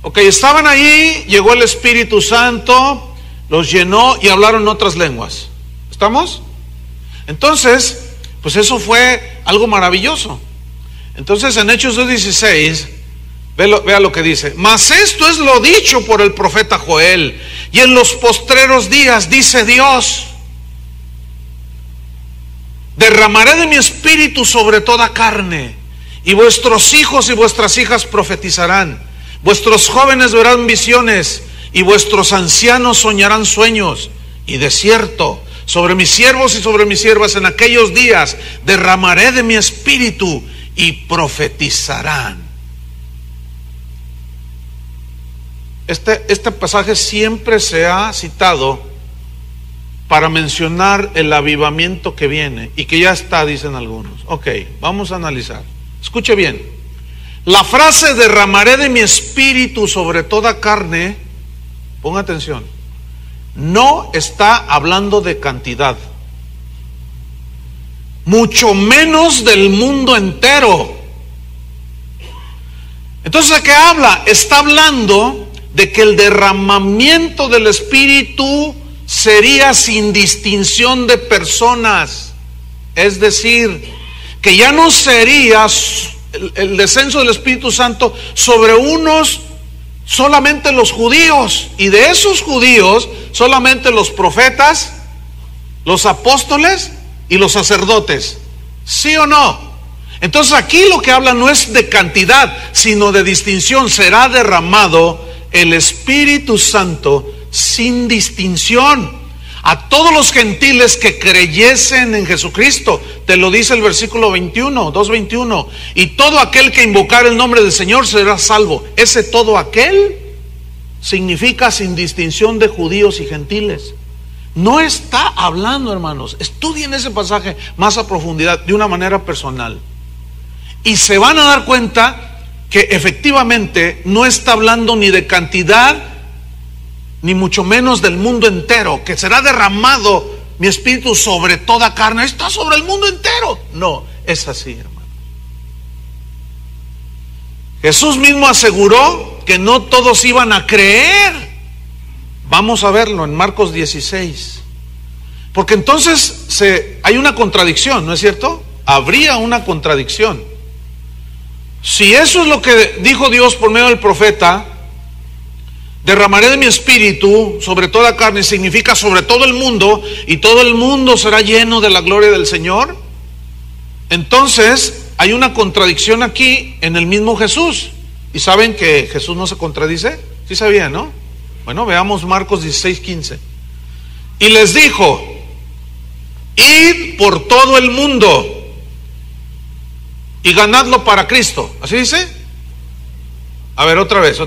ok, estaban ahí, llegó el Espíritu Santo, los llenó y hablaron otras lenguas. ¿Estamos? Entonces, pues eso fue algo maravilloso. Entonces en Hechos 2:16, vea lo que dice: mas esto es lo dicho por el profeta Joel, y en los postreros días, dice Dios, derramaré de mi espíritu sobre toda carne, y vuestros hijos y vuestras hijas profetizarán, vuestros jóvenes verán visiones, y vuestros ancianos soñarán sueños. Y de cierto, sobre mis siervos y sobre mis siervas en aquellos días derramaré de mi espíritu, y profetizarán. Este pasaje siempre se ha citado para mencionar el avivamiento que viene y que ya está, dicen algunos. Ok, vamos a analizar. Escuche bien. La frase derramaré de mi espíritu sobre toda carne, ponga atención, no está hablando de cantidad, mucho menos del mundo entero. Entonces, ¿de qué habla? Está hablando de que el derramamiento del Espíritu sería sin distinción de personas. Es decir, que ya no sería el descenso del Espíritu Santo sobre unos, solamente los judíos, y de esos judíos solamente los profetas, los apóstoles y los sacerdotes. ¿Sí o no? Entonces aquí lo que habla no es de cantidad, sino de distinción. Será derramado el Espíritu Santo sin distinción. a todos los gentiles que creyesen en Jesucristo. Te lo dice el versículo 21, 2:21. Y todo aquel que invocar el nombre del Señor será salvo. Ese todo aquel significa sin distinción de judíos y gentiles. No está hablando, hermanos, estudien ese pasaje más a profundidad, de una manera personal, y se van a dar cuenta que efectivamente no está hablando ni de cantidad, ni mucho menos del mundo entero, que será derramado mi espíritu sobre toda carne. Está sobre el mundo entero. No, es así, hermano. Jesús mismo aseguró que no todos iban a creer. Vamos a verlo en Marcos 16. Porque entonces hay una contradicción, ¿no es cierto? Habría una contradicción. Si eso es lo que dijo Dios por medio del profeta, derramaré de mi espíritu sobre toda carne, significa sobre todo el mundo, y todo el mundo será lleno de la gloria del Señor. Entonces hay una contradicción aquí en el mismo Jesús. ¿Y saben que Jesús no se contradice? Sí sabían, ¿no? Bueno, veamos Marcos 16:15. Y les dijo: id por todo el mundo y ganadlo para Cristo. ¿Así dice? A ver, otra vez.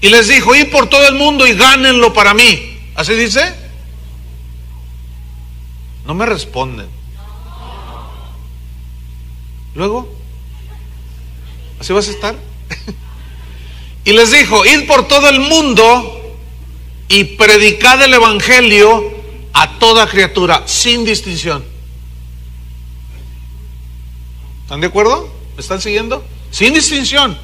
Y les dijo: id por todo el mundo y gánenlo para mí. ¿Así dice? No me responden. Luego, ¿así vas a estar? Y les dijo: id por todo el mundo y predicad el evangelio a toda criatura, sin distinción. ¿Están de acuerdo? ¿Me están siguiendo? Sin distinción.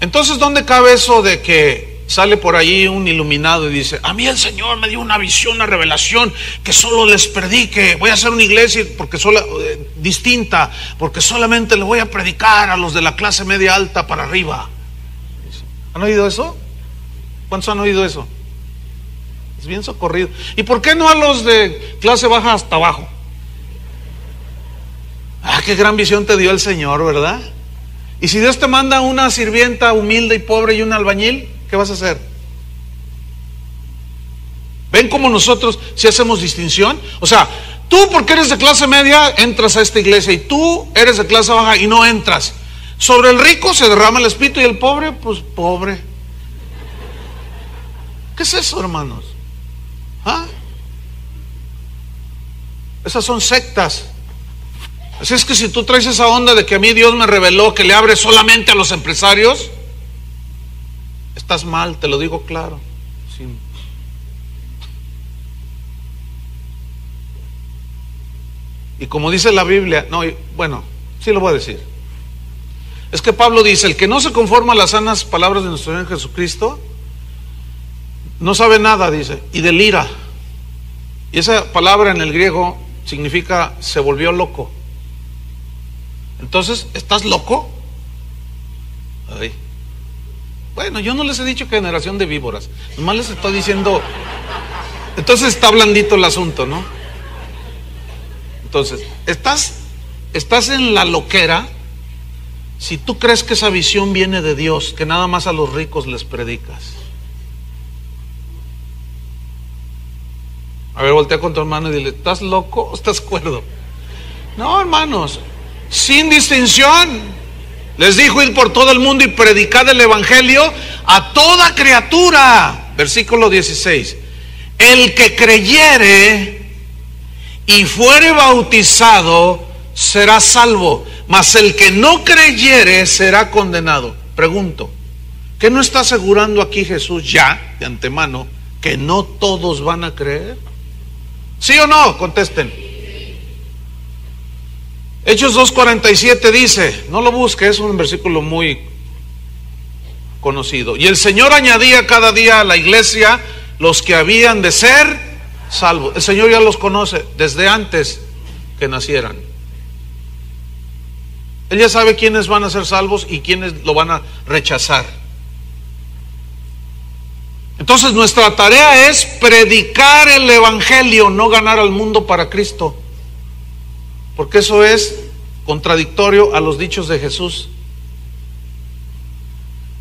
Entonces, ¿dónde cabe eso de que sale por ahí un iluminado y dice: a mí el Señor me dio una visión, una revelación, que solo les predique, voy a hacer una iglesia distinta, porque solamente le voy a predicar a los de la clase media alta para arriba? ¿Han oído eso? ¿Cuántos han oído eso? Es bien socorrido. ¿Y por qué no a los de clase baja hasta abajo? Ah, qué gran visión te dio el Señor, ¿verdad? Y si Dios te manda una sirvienta humilde y pobre y un albañil, ¿qué vas a hacer? ¿Ven cómo nosotros si hacemos distinción? O sea, tú porque eres de clase media entras a esta iglesia, y tú eres de clase baja y no entras. Sobre el rico se derrama el espíritu y el pobre, pues pobre. ¿Qué es eso, hermanos? ¿Ah? Esas son sectas. Así es que si tú traes esa onda de que a mí Dios me reveló que le abre solamente a los empresarios, estás mal, te lo digo claro. Sí. Y como dice la Biblia, bueno, sí lo voy a decir. Es que Pablo dice: el que no se conforma a las sanas palabras de nuestro Señor Jesucristo, no sabe nada, dice, y delira. Y esa palabra en el griego significa se volvió loco. Entonces, ¿estás loco? Ay. Bueno, yo no les he dicho generación de víboras, nomás les estoy diciendo. Entonces está blandito el asunto, ¿no? Entonces, estás en la loquera si tú crees que esa visión viene de Dios, que nada más a los ricos les predicas. A ver, voltea con tu hermano y dile: ¿estás loco o estás cuerdo? No, hermanos, sin distinción. Les dijo: id por todo el mundo y predicad el evangelio a toda criatura. Versículo 16. El que creyere y fuere bautizado será salvo, mas el que no creyere será condenado. Pregunto, ¿qué no está asegurando aquí Jesús ya de antemano que no todos van a creer? ¿Sí o no? Contesten. Hechos 2:47 dice, no lo busque, es un versículo muy conocido: y el Señor añadía cada día a la iglesia los que habían de ser salvos. El Señor ya los conoce desde antes que nacieran. Él ya sabe quiénes van a ser salvos y quiénes lo van a rechazar. Entonces nuestra tarea es predicar el evangelio, no ganar al mundo para Cristo, porque eso es contradictorio a los dichos de Jesús.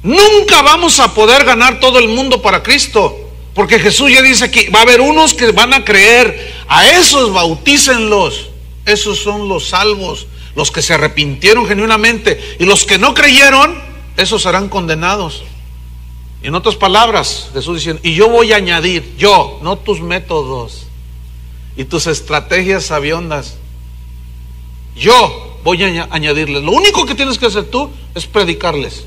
Nunca vamos a poder ganar todo el mundo para Cristo. Porque Jesús ya dice que va a haber unos que van a creer, a esos bautícenlos. Esos son los salvos, los que se arrepintieron genuinamente. Y los que no creyeron, esos serán condenados. Y en otras palabras, Jesús diciendo, y yo voy a añadir, yo, no tus métodos y tus estrategias sabiondas. Yo voy a añadirles. Lo único que tienes que hacer tú es predicarles.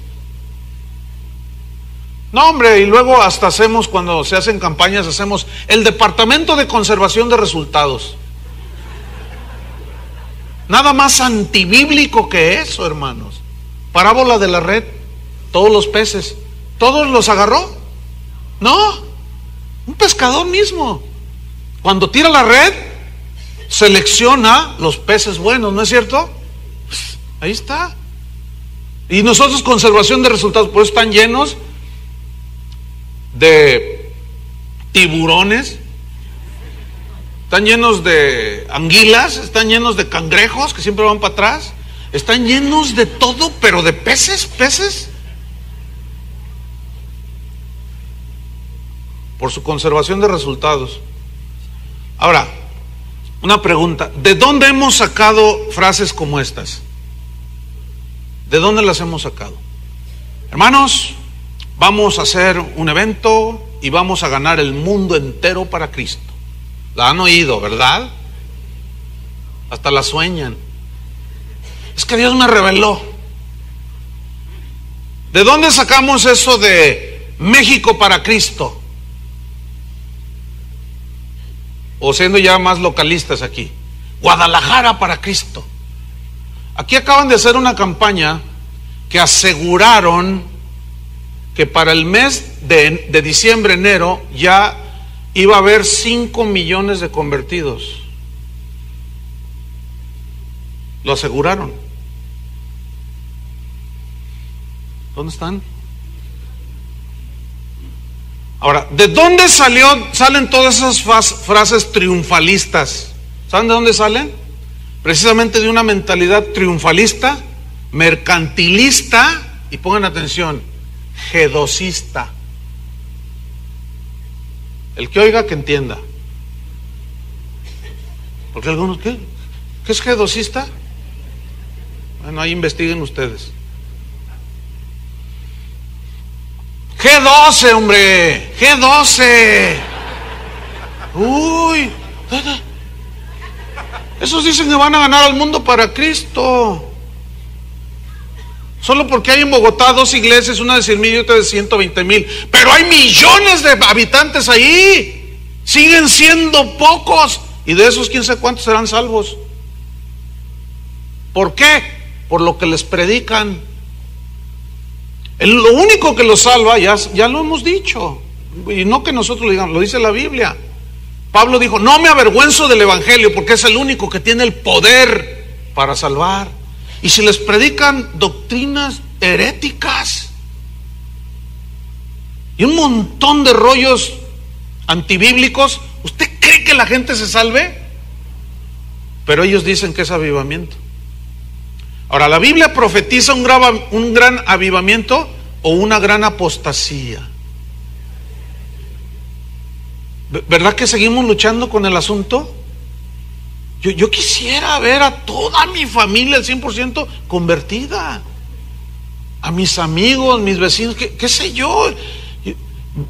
No, hombre, y luego hasta hacemos, cuando se hacen campañas, hacemos el departamento de conservación de resultados. Nada más antibíblico que eso, hermanos. Parábola de la red, todos los peces, ¿todos los agarró? No, un pescador mismo, cuando tira la red, selecciona los peces buenos, ¿no es cierto? Pues, ahí está. Y nosotros, conservación de resultados, por eso están llenos de tiburones, están llenos de anguilas, están llenos de cangrejos que siempre van para atrás, están llenos de todo, pero de peces, por su conservación de resultados. Ahora, una pregunta, ¿de dónde hemos sacado frases como estas? ¿De dónde las hemos sacado? Hermanos, vamos a hacer un evento y vamos a ganar el mundo entero para Cristo. La han oído, ¿verdad? Hasta la sueñan. Es que Dios me reveló. ¿De dónde sacamos eso de México para Cristo? O siendo ya más localistas aquí, Guadalajara para Cristo. Aquí acaban de hacer una campaña que aseguraron que para el mes de diciembre, enero, ya iba a haber 5 millones de convertidos. Lo aseguraron. ¿Dónde están? Ahora, ¿de dónde salen todas esas frases triunfalistas? ¿Saben de dónde salen? Precisamente de una mentalidad triunfalista, mercantilista, y pongan atención, gedosista. El que oiga, que entienda. Porque algunos, ¿qué es gedosista? Bueno, ahí investiguen ustedes. G12, hombre, G12. Uy, esos dicen que van a ganar al mundo para Cristo. Solo porque hay en Bogotá 2 iglesias, una de 100,000 y otra de 120,000. Pero hay millones de habitantes ahí. Siguen siendo pocos. Y de esos, quién sabe cuántos serán salvos. ¿Por qué? Por lo que les predican. Lo único que los salva, ya lo hemos dicho, y no que nosotros lo digamos, lo dice la Biblia. Pablo dijo, no me avergüenzo del evangelio, porque es el único que tiene el poder para salvar. Y si les predican doctrinas heréticas y un montón de rollos antibíblicos, ¿usted cree que la gente se salve? Pero ellos dicen que es avivamiento. Ahora, ¿la Biblia profetiza un gran avivamiento o una gran apostasía? ¿Verdad que seguimos luchando con el asunto? Yo quisiera ver a toda mi familia al 100% convertida, a mis amigos, mis vecinos, qué sé yo.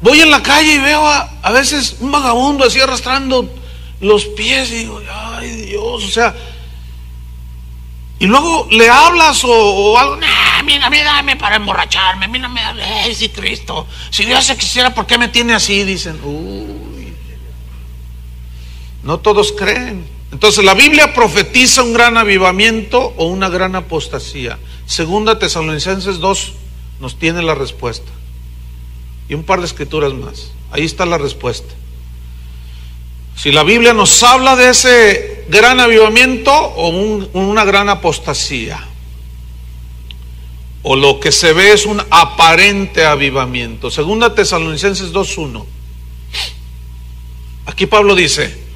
Voy en la calle y veo a veces un vagabundo así arrastrando los pies y digo, ay Dios, o sea, y luego le hablas o algo, a mí dame para emborracharme, a mí no me da, sí, Cristo, si Dios se quisiera, ¿por qué me tiene así? Dicen, uy, no todos creen. Entonces la Biblia profetiza un gran avivamiento o una gran apostasía. Segunda Tesalonicenses 2 nos tiene la respuesta, y un par de escrituras más. Ahí está la respuesta. Si la Biblia nos habla de ese gran avivamiento o una gran apostasía, o lo que se ve es un aparente avivamiento. Segunda Tesalonicenses 2:1. Aquí Pablo dice,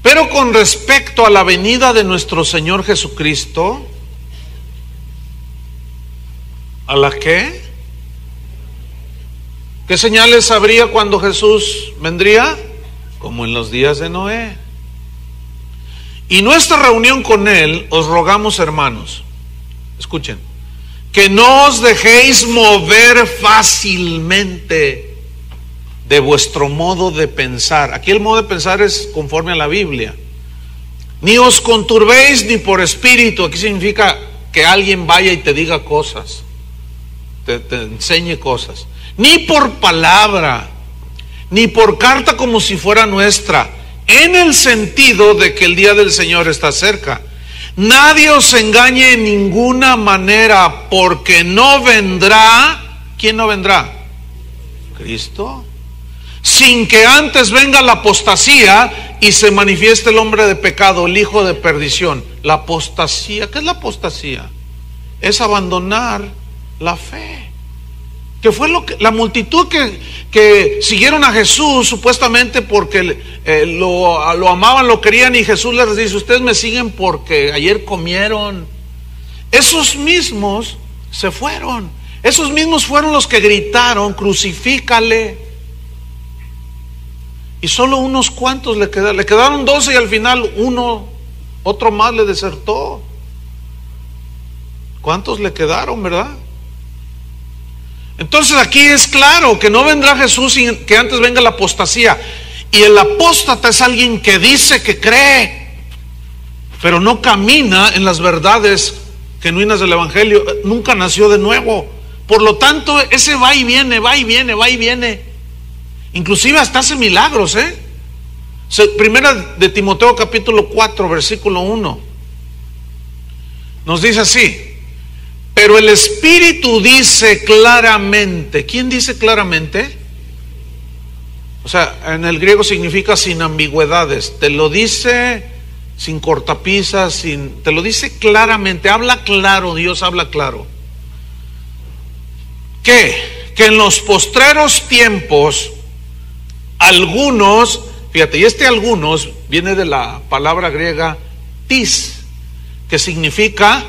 pero con respecto a la venida de nuestro Señor Jesucristo, ¿a la qué? ¿Qué señales habría cuando Jesús vendría? Como en los días de Noé. Y nuestra reunión con Él, os rogamos, hermanos, escuchen, que no os dejéis mover fácilmente de vuestro modo de pensar. Aquí el modo de pensar es conforme a la Biblia. Ni os conturbéis ni por espíritu. Aquí significa que alguien vaya y te diga cosas, te enseñe cosas. Ni por palabra, ni por carta como si fuera nuestra, en el sentido de que el día del Señor está cerca. Nadie os engañe en ninguna manera, porque no vendrá. ¿Quién no vendrá? Cristo. Sin que antes venga la apostasía y se manifieste el hombre de pecado, el hijo de perdición. La apostasía, ¿qué es la apostasía? Es abandonar la fe. Que fue lo que la multitud que siguieron a Jesús supuestamente porque lo amaban, lo querían, y Jesús les dice: ustedes me siguen porque ayer comieron. Esos mismos se fueron. Esos mismos fueron los que gritaron: crucifícale. Y solo unos cuantos le quedaron. Le quedaron 12 y al final otro más le desertó. ¿Cuántos le quedaron, verdad? Entonces aquí es claro que no vendrá Jesús sin que antes venga la apostasía. Y el apóstata es alguien que dice que cree, pero no camina en las verdades genuinas del Evangelio. Nunca nació de nuevo. Por lo tanto, ese va y viene, va y viene, va y viene. Inclusive hasta hace milagros, Primera de Timoteo capítulo 4 versículo 1 nos dice así: pero el Espíritu dice claramente. ¿Quién dice claramente? O sea, en el griego significa sin ambigüedades. Te lo dice sin cortapisas, te lo dice claramente. Habla claro, Dios habla claro. Que en los postreros tiempos algunos, fíjate, y algunos viene de la palabra griega tis, que significa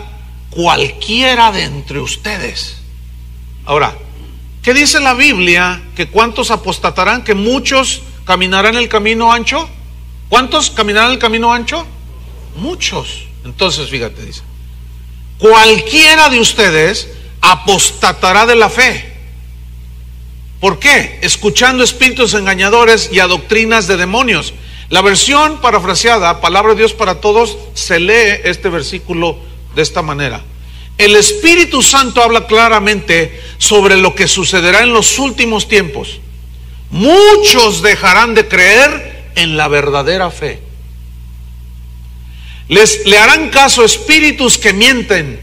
cualquiera de entre ustedes. Ahora, ¿qué dice la Biblia? Que cuántos apostatarán, que muchos caminarán el camino ancho. ¿Cuántos caminarán el camino ancho? Muchos. Entonces, fíjate, dice: cualquiera de ustedes apostatará de la fe. ¿Por qué? Escuchando espíritus engañadores y a doctrinas de demonios. La versión parafraseada, Palabra de Dios para Todos, se lee este versículo de esta manera: el Espíritu Santo habla claramente sobre lo que sucederá en los últimos tiempos. Muchos dejarán de creer en la verdadera fe. Le harán caso espíritus que mienten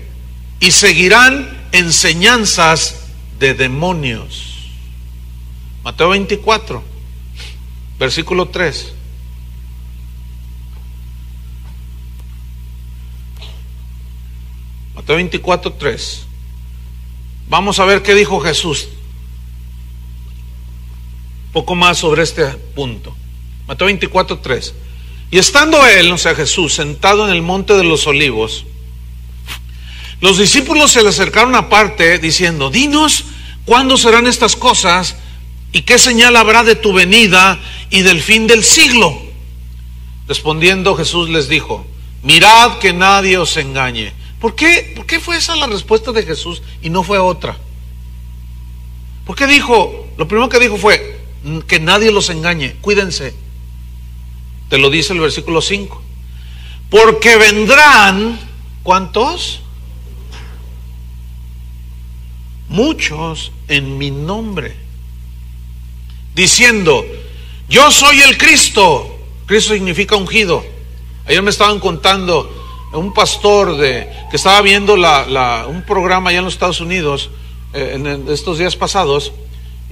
y seguirán enseñanzas de demonios. Mateo 24, versículo 3. Mateo 24, 3. Vamos a ver qué dijo Jesús. Poco más sobre este punto. Mateo 24, 3. Y estando él, o sea Jesús, sentado en el monte de los olivos, los discípulos se le acercaron aparte diciendo: dinos, ¿cuándo serán estas cosas? ¿Y qué señal habrá de tu venida y del fin del siglo? Respondiendo Jesús les dijo: mirad que nadie os engañe. ¿Por qué fue esa la respuesta de Jesús y no fue otra? ¿Por qué dijo? Lo primero que dijo fue: que nadie los engañe, cuídense. Te lo dice el versículo 5. Porque vendrán, ¿cuántos? Muchos en mi nombre, diciendo: yo soy el Cristo. Cristo significa ungido. Ayer me estaban contando un pastor que estaba viendo un programa allá en los Estados Unidos en estos días pasados,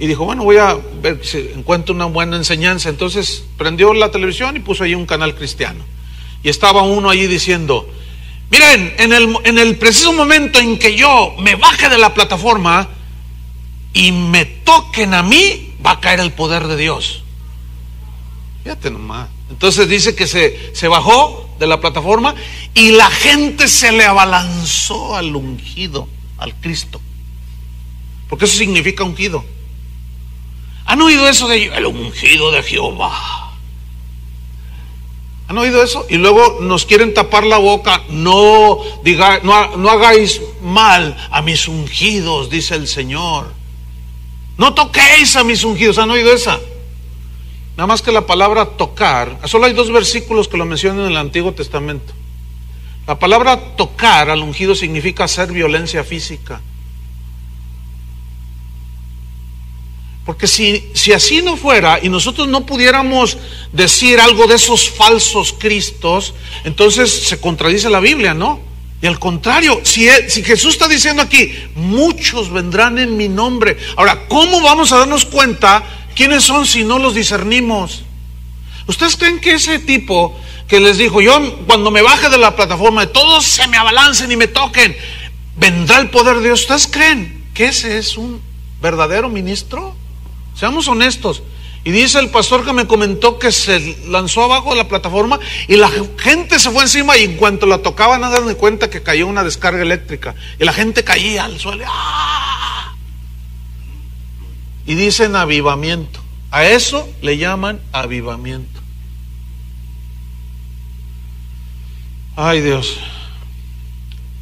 y dijo: bueno, voy a ver si encuentro una buena enseñanza. Entonces prendió la televisión y puso ahí un canal cristiano, y estaba uno allí diciendo: miren, en el preciso momento en que yo me baje de la plataforma y me toquen a mí, va a caer el poder de Dios. Fíjate nomás. Entonces dice que se bajó de la plataforma y la gente se le abalanzó al ungido, al Cristo, porque eso significa ungido. ¿Han oído eso de el ungido de Jehová? ¿Han oído eso? Y luego nos quieren tapar la boca. No hagáis mal a mis ungidos, dice el Señor. No toquéis a mis ungidos. ¿Han oído esa? Nada más que la palabra tocar, solo hay 2 versículos que lo mencionan en el Antiguo Testamento. La palabra tocar al ungido significa hacer violencia física. Porque si así no fuera y nosotros no pudiéramos decir algo de esos falsos cristos, entonces se contradice la Biblia, ¿no? Y al contrario, si Jesús está diciendo aquí, muchos vendrán en mi nombre. Ahora, ¿cómo vamos a darnos cuenta quiénes son si no los discernimos? ¿Ustedes creen que ese tipo que les dijo, yo cuando me baje de la plataforma, todos se me abalancen y me toquen, vendrá el poder de Dios? ¿Ustedes creen que ese es un verdadero ministro? Seamos honestos. Y dice el pastor que me comentó que se lanzó abajo de la plataforma y la gente se fue encima, y en cuanto la tocaban, no dan cuenta que cayó una descarga eléctrica y la gente caía al suelo. ¡Ah! Y dicen avivamiento. A eso le llaman avivamiento. Ay, Dios.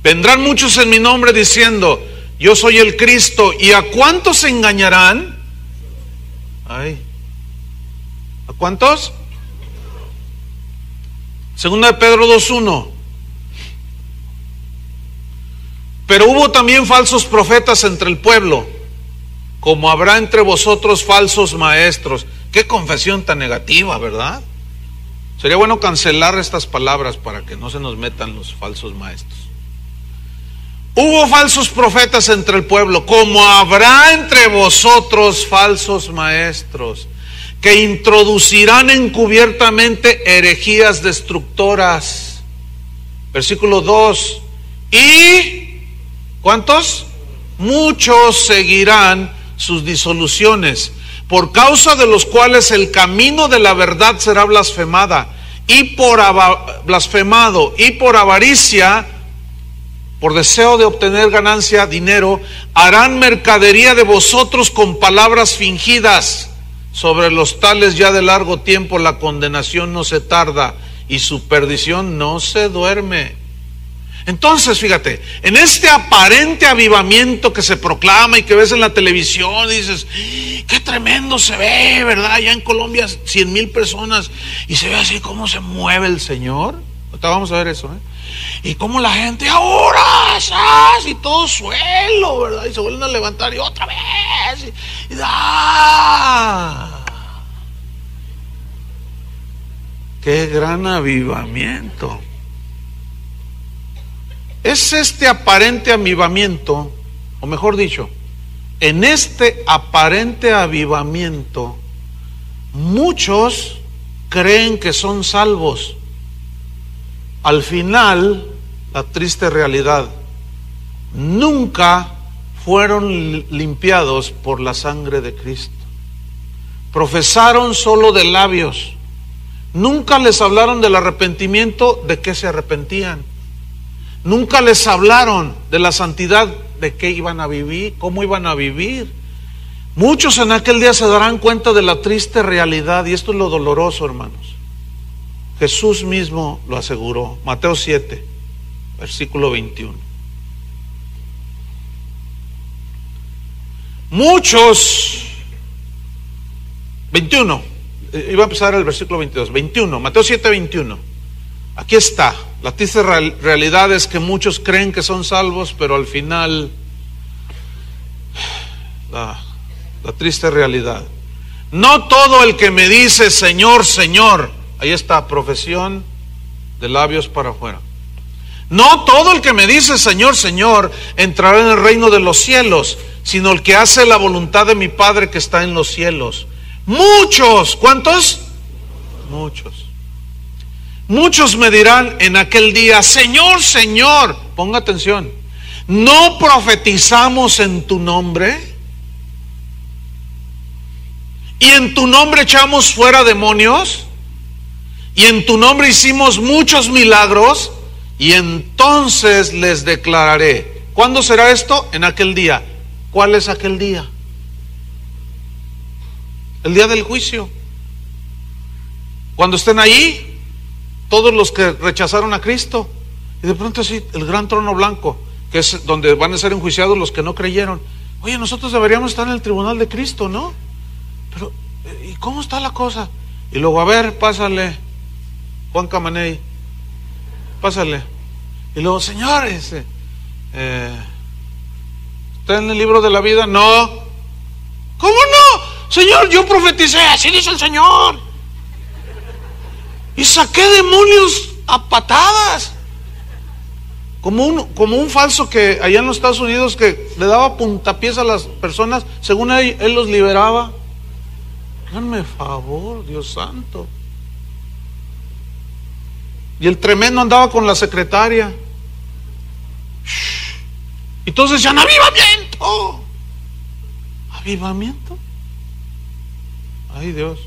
Vendrán muchos en mi nombre diciendo, yo soy el Cristo. ¿Y a cuántos se engañarán? Ay, ¿a cuántos? Segunda de Pedro 2:1. Pero hubo también falsos profetas entre el pueblo, como habrá entre vosotros falsos maestros. Qué confesión tan negativa, ¿verdad? Sería bueno cancelar estas palabras para que no se nos metan los falsos maestros. Hubo falsos profetas entre el pueblo, como habrá entre vosotros falsos maestros, que introducirán encubiertamente herejías destructoras. Versículo 2. Y ¿cuántos? Muchos seguirán sus disoluciones, por causa de los cuales el camino de la verdad será blasfemado, y por avaricia, por deseo de obtener ganancia, dinero, harán mercadería de vosotros con palabras fingidas. Sobre los tales ya de largo tiempo la condenación no se tarda y su perdición no se duerme. Entonces, fíjate, en este aparente avivamiento que se proclama y que ves en la televisión, dices, qué tremendo se ve, ¿verdad? Allá en Colombia 100,000 personas y se ve así cómo se mueve el Señor. Ahorita vamos a ver eso, Y cómo la gente ahora, y todo suelo, ¿verdad? Y se vuelven a levantar y otra vez. ¡Qué gran avivamiento! Es este aparente avivamiento, o mejor dicho, en este aparente avivamiento, muchos creen que son salvos. Al final, la triste realidad, nunca fueron limpiados por la sangre de Cristo. Profesaron solo de labios. Nunca les hablaron del arrepentimiento, de qué se arrepentían. Nunca les hablaron de la santidad, de qué iban a vivir, cómo iban a vivir. Muchos en aquel día se darán cuenta de la triste realidad, y esto es lo doloroso, hermanos. Jesús mismo lo aseguró. Mateo 7, versículo 21. Muchos, 21, iba a empezar el versículo 22, 21, Mateo 7, 21. Aquí está. La triste realidad es que muchos creen que son salvos, pero al final, la triste realidad. No todo el que me dice Señor, Señor, ahí está, profesión de labios para afuera. No todo el que me dice Señor, Señor, entrará en el reino de los cielos, sino el que hace la voluntad de mi Padre que está en los cielos. Muchos, ¿cuántos? Muchos. Muchos me dirán en aquel día, Señor, Señor, ponga atención, ¿no profetizamos en tu nombre? ¿Y en tu nombre echamos fuera demonios? ¿Y en tu nombre hicimos muchos milagros? Y entonces les declararé. ¿Cuándo será esto? En aquel día. ¿Cuál es aquel día? el día del juicio. Cuando estén ahí, todos los que rechazaron a Cristo, y de pronto así, el gran trono blanco, que es donde van a ser enjuiciados los que no creyeron. Oye, nosotros deberíamos estar en el tribunal de Cristo, ¿no? Pero, ¿y cómo está la cosa? Y luego, a ver, pásale, Juan Camaney, pásale. Y luego, señores, ¿está en el libro de la vida? No. ¿Cómo no? Señor, yo profeticé, así dice el Señor. Y saqué demonios a patadas. Como un falso que allá en los Estados Unidos que le daba puntapiés a las personas, según él los liberaba. Háganme favor, Dios santo. Y el tremendo andaba con la secretaria. Y entonces decían, ¡avivamiento! ¿Avivamiento? Ay, Dios.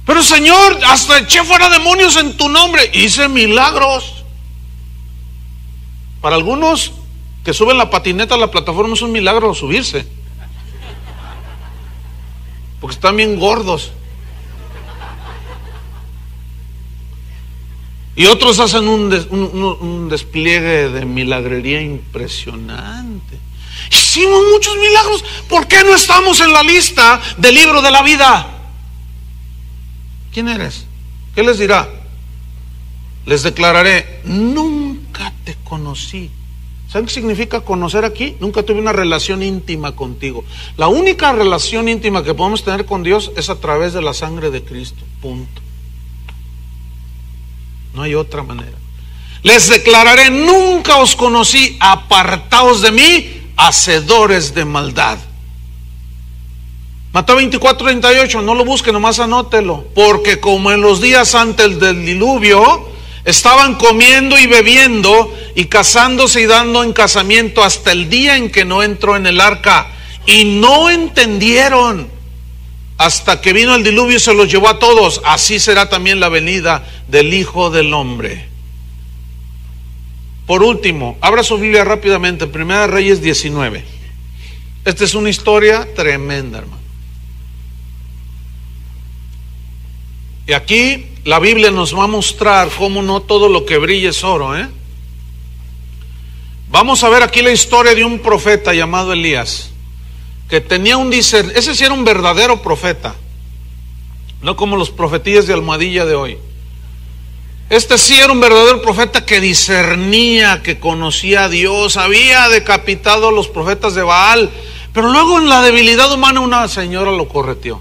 Pero Señor, hasta eché fuera demonios en tu nombre. Hice milagros. Para algunos que suben la patineta a la plataforma es un milagro subirse, porque están bien gordos. Y otros hacen un despliegue de milagrería impresionante. Hicimos muchos milagros. ¿Por qué no estamos en la lista del libro de la vida? ¿Quién eres? ¿Qué les dirá? Les declararé, nunca te conocí. ¿Saben qué significa conocer aquí? Nunca tuve una relación íntima contigo. La única relación íntima que podemos tener con Dios es a través de la sangre de Cristo. Punto. No hay otra manera. Les declararé, nunca os conocí, apartaos de mí, hacedores de maldad. Mateo 24:38, no lo busque, nomás anótelo. Porque como en los días antes del diluvio, estaban comiendo y bebiendo y casándose y dando en casamiento hasta el día en que no entró en el arca, y no entendieron hasta que vino el diluvio y se los llevó a todos. Así será también la venida del Hijo del Hombre. Por último, abra su Biblia rápidamente, Primera Reyes 19. Esta es una historia tremenda, hermano. Y aquí la Biblia nos va a mostrar cómo no todo lo que brilla es oro, ¿eh? Vamos a ver aquí la historia de un profeta llamado Elías, que tenía un discernimiento. Ese sí era un verdadero profeta, no como los profetillas de almohadilla de hoy. Este sí era un verdadero profeta que discernía, que conocía a Dios, había decapitado a los profetas de Baal, pero luego en la debilidad humana una señora lo correteó.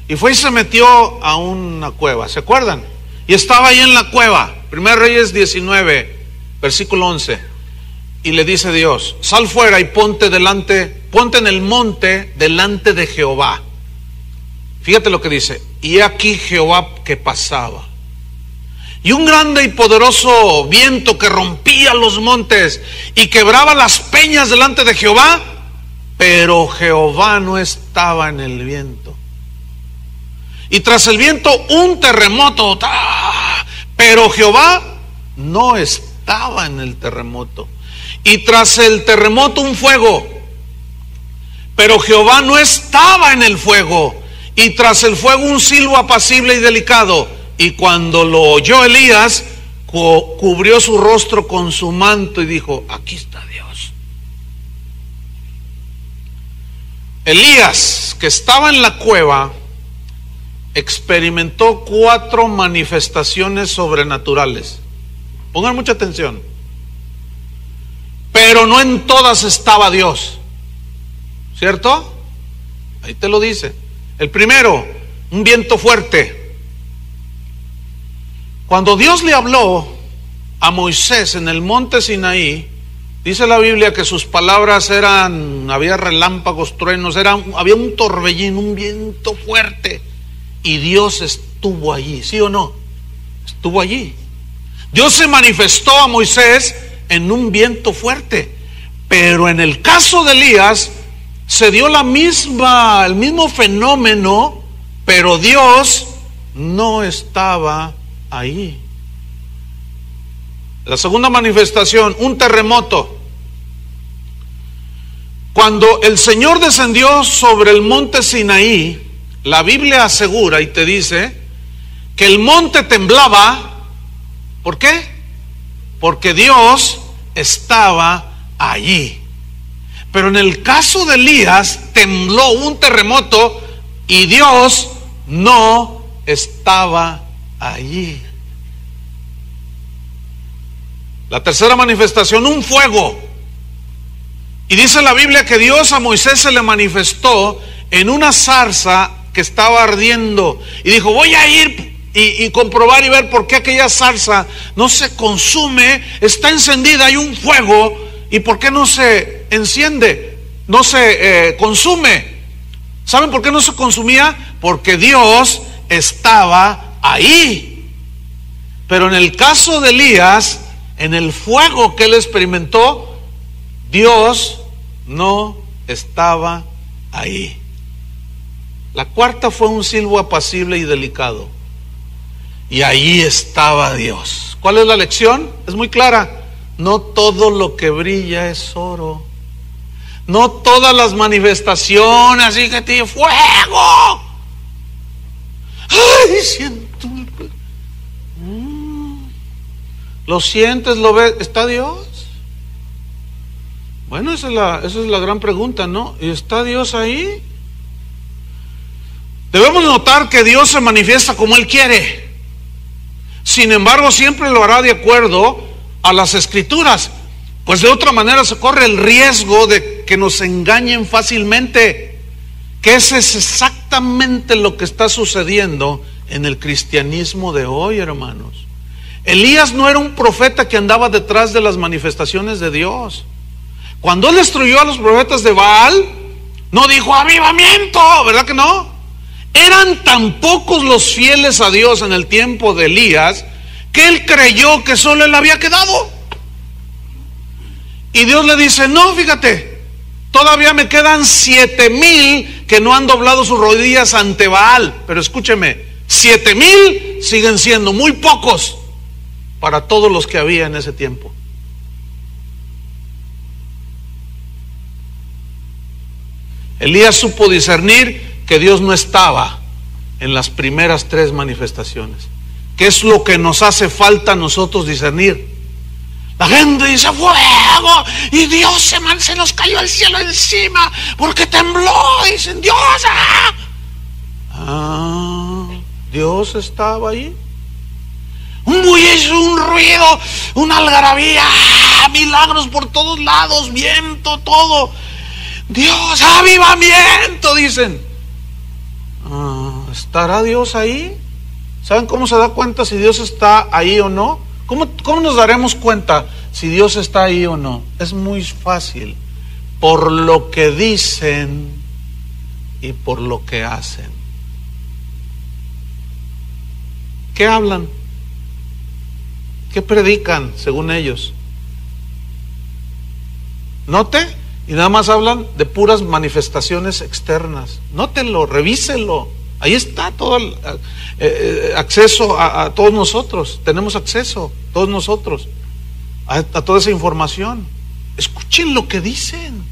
Y fue y se metió a una cueva, ¿se acuerdan? Y estaba ahí en la cueva, 1 Reyes 19, versículo 11. Y le dice Dios, sal fuera y ponte en el monte delante de Jehová. Fíjate lo que dice, y aquí Jehová que pasaba. Y un grande y poderoso viento que rompía los montes y quebraba las peñas delante de Jehová, pero Jehová no estaba en el viento. Y tras el viento un terremoto, pero Jehová no estaba en el terremoto. Y tras el terremoto un fuego, pero Jehová no estaba en el fuego. Y tras el fuego un silbo apacible y delicado. Y cuando lo oyó Elías, cubrió su rostro con su manto y dijo, aquí está Dios. Elías, que estaba en la cueva, experimentó 4 manifestaciones sobrenaturales. Pongan mucha atención. Pero no en todas estaba Dios, ¿cierto? Ahí te lo dice. El primero, un viento fuerte. Cuando Dios le habló a Moisés en el monte Sinaí, dice la Biblia que sus palabras había relámpagos, truenos, había un torbellino, un viento fuerte. Y Dios estuvo allí, ¿sí o no? Estuvo allí. Dios se manifestó a Moisés en un viento fuerte. Pero en el caso de Elías se dio el mismo fenómeno, pero Dios no estaba ahí. La segunda manifestación, un terremoto. Cuando el Señor descendió sobre el monte Sinaí, la Biblia asegura y te dice que el monte temblaba. ¿Por qué? Porque Dios estaba allí. Pero en el caso de Elías, tembló, un terremoto, y Dios no estaba allí. La tercera manifestación, un fuego. Y dice la Biblia que Dios a Moisés se le manifestó en una zarza que estaba ardiendo. Y dijo, voy a ir y comprobar y ver por qué aquella zarza no se consume, está encendida, hay un fuego, y por qué no se enciende, no se consume. ¿Saben por qué no se consumía? Porque Dios estaba ahí. Pero en el caso de Elías, en el fuego que él experimentó, Dios no estaba ahí. La cuarta fue un silbo apacible y delicado. Y ahí estaba Dios. ¿Cuál es la lección? Es muy clara. No todo lo que brilla es oro. No todas las manifestaciones, así que te fuego. Ay, siento. Lo sientes, lo ves. ¿Está Dios? Bueno, esa es la gran pregunta, ¿no? ¿Y está Dios ahí? Debemos notar que Dios se manifiesta como Él quiere. Sin embargo, siempre lo hará de acuerdo a las Escrituras, pues de otra manera se corre el riesgo de que nos engañen fácilmente, que ese es exactamente lo que está sucediendo en el cristianismo de hoy, hermanos. Elías no era un profeta que andaba detrás de las manifestaciones de Dios. Cuando él destruyó a los profetas de Baal, no dijo avivamiento, ¿verdad que no? Eran tan pocos los fieles a Dios en el tiempo de Elías que él creyó que solo él había quedado. Y Dios le dice, no, fíjate, todavía me quedan 7,000 que no han doblado sus rodillas ante Baal. Pero escúcheme, 7,000 siguen siendo muy pocos para todos los que había en ese tiempo. Elías supo discernir que Dios no estaba en las primeras 3 manifestaciones. ¿Qué es lo que nos hace falta a nosotros discernir? La gente dice fuego y Dios se nos cayó el cielo encima porque tembló. Dicen Dios, Dios estaba ahí. Un bullicio, un ruido, una algarabía, milagros por todos lados, viento, todo. Dios, avivamiento, dicen. ¿Estará Dios ahí? ¿Saben cómo se da cuenta si Dios está ahí o no? ¿Cómo nos daremos cuenta si Dios está ahí o no? Es muy fácil. Por lo que dicen y por lo que hacen. ¿Qué hablan? ¿Qué predican según ellos? Note. Y nada más hablan de puras manifestaciones externas. Nótelo, revíselo. Ahí está todo el acceso a todos nosotros. Tenemos acceso, todos nosotros, a toda esa información. Escuchen lo que dicen.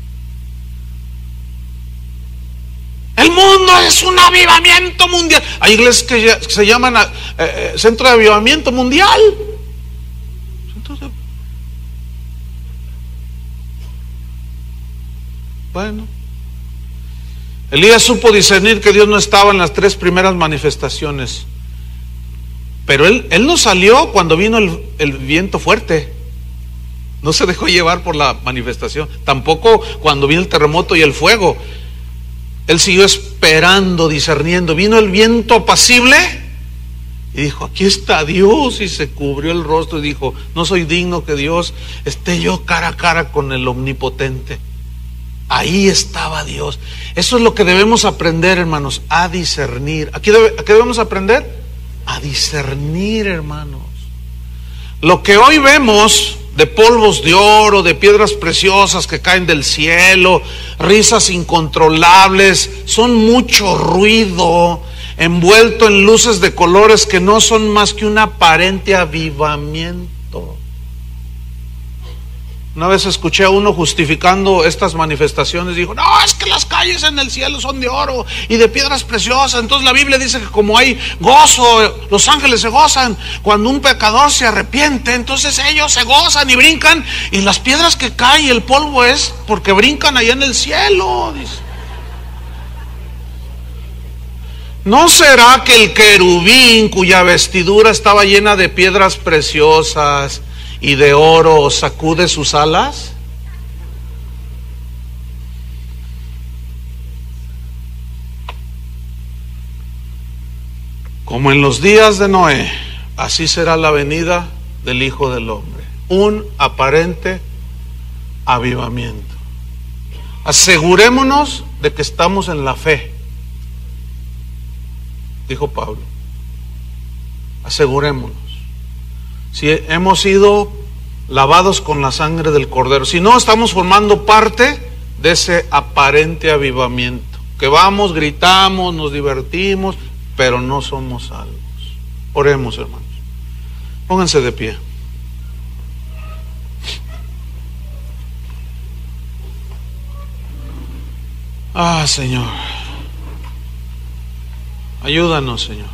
El mundo es un avivamiento mundial. Hay iglesias que se llaman Centro de Avivamiento Mundial. Bueno, Elías supo discernir que Dios no estaba en las 3 primeras manifestaciones, pero él no salió cuando vino el viento fuerte, no se dejó llevar por la manifestación, tampoco cuando vino el terremoto y el fuego. Él siguió esperando, discerniendo. Vino el viento apacible y dijo, aquí está Dios, y se cubrió el rostro y dijo, no soy digno que Dios esté yo cara a cara con el omnipotente. Ahí estaba Dios. Eso es lo que debemos aprender, hermanos, a discernir. ¿A qué debemos aprender? A discernir, hermanos. Lo que hoy vemos de polvos de oro, de piedras preciosas que caen del cielo, risas incontrolables, son mucho ruido, envuelto en luces de colores que no son más que un aparente avivamiento. Una vez escuché a uno justificando estas manifestaciones, dijo, no, es que las calles en el cielo son de oro y de piedras preciosas. Entonces la Biblia dice que como hay gozo, los ángeles se gozan cuando un pecador se arrepiente, entonces ellos se gozan y brincan, y las piedras que caen y el polvo es porque brincan allá en el cielo, dice. ¿No será que el querubín, cuya vestidura estaba llena de piedras preciosas y de oro, sacude sus alas? Como en los días de Noé, así será la venida del Hijo del Hombre. Un aparente avivamiento. Asegurémonos de que estamos en la fe, dijo Pablo. Asegurémonos. Si hemos sido lavados con la sangre del Cordero, si no, estamos formando parte de ese aparente avivamiento, que vamos, gritamos, nos divertimos, pero no somos salvos. Oremos, hermanos. Pónganse de pie. Señor, ayúdanos, Señor.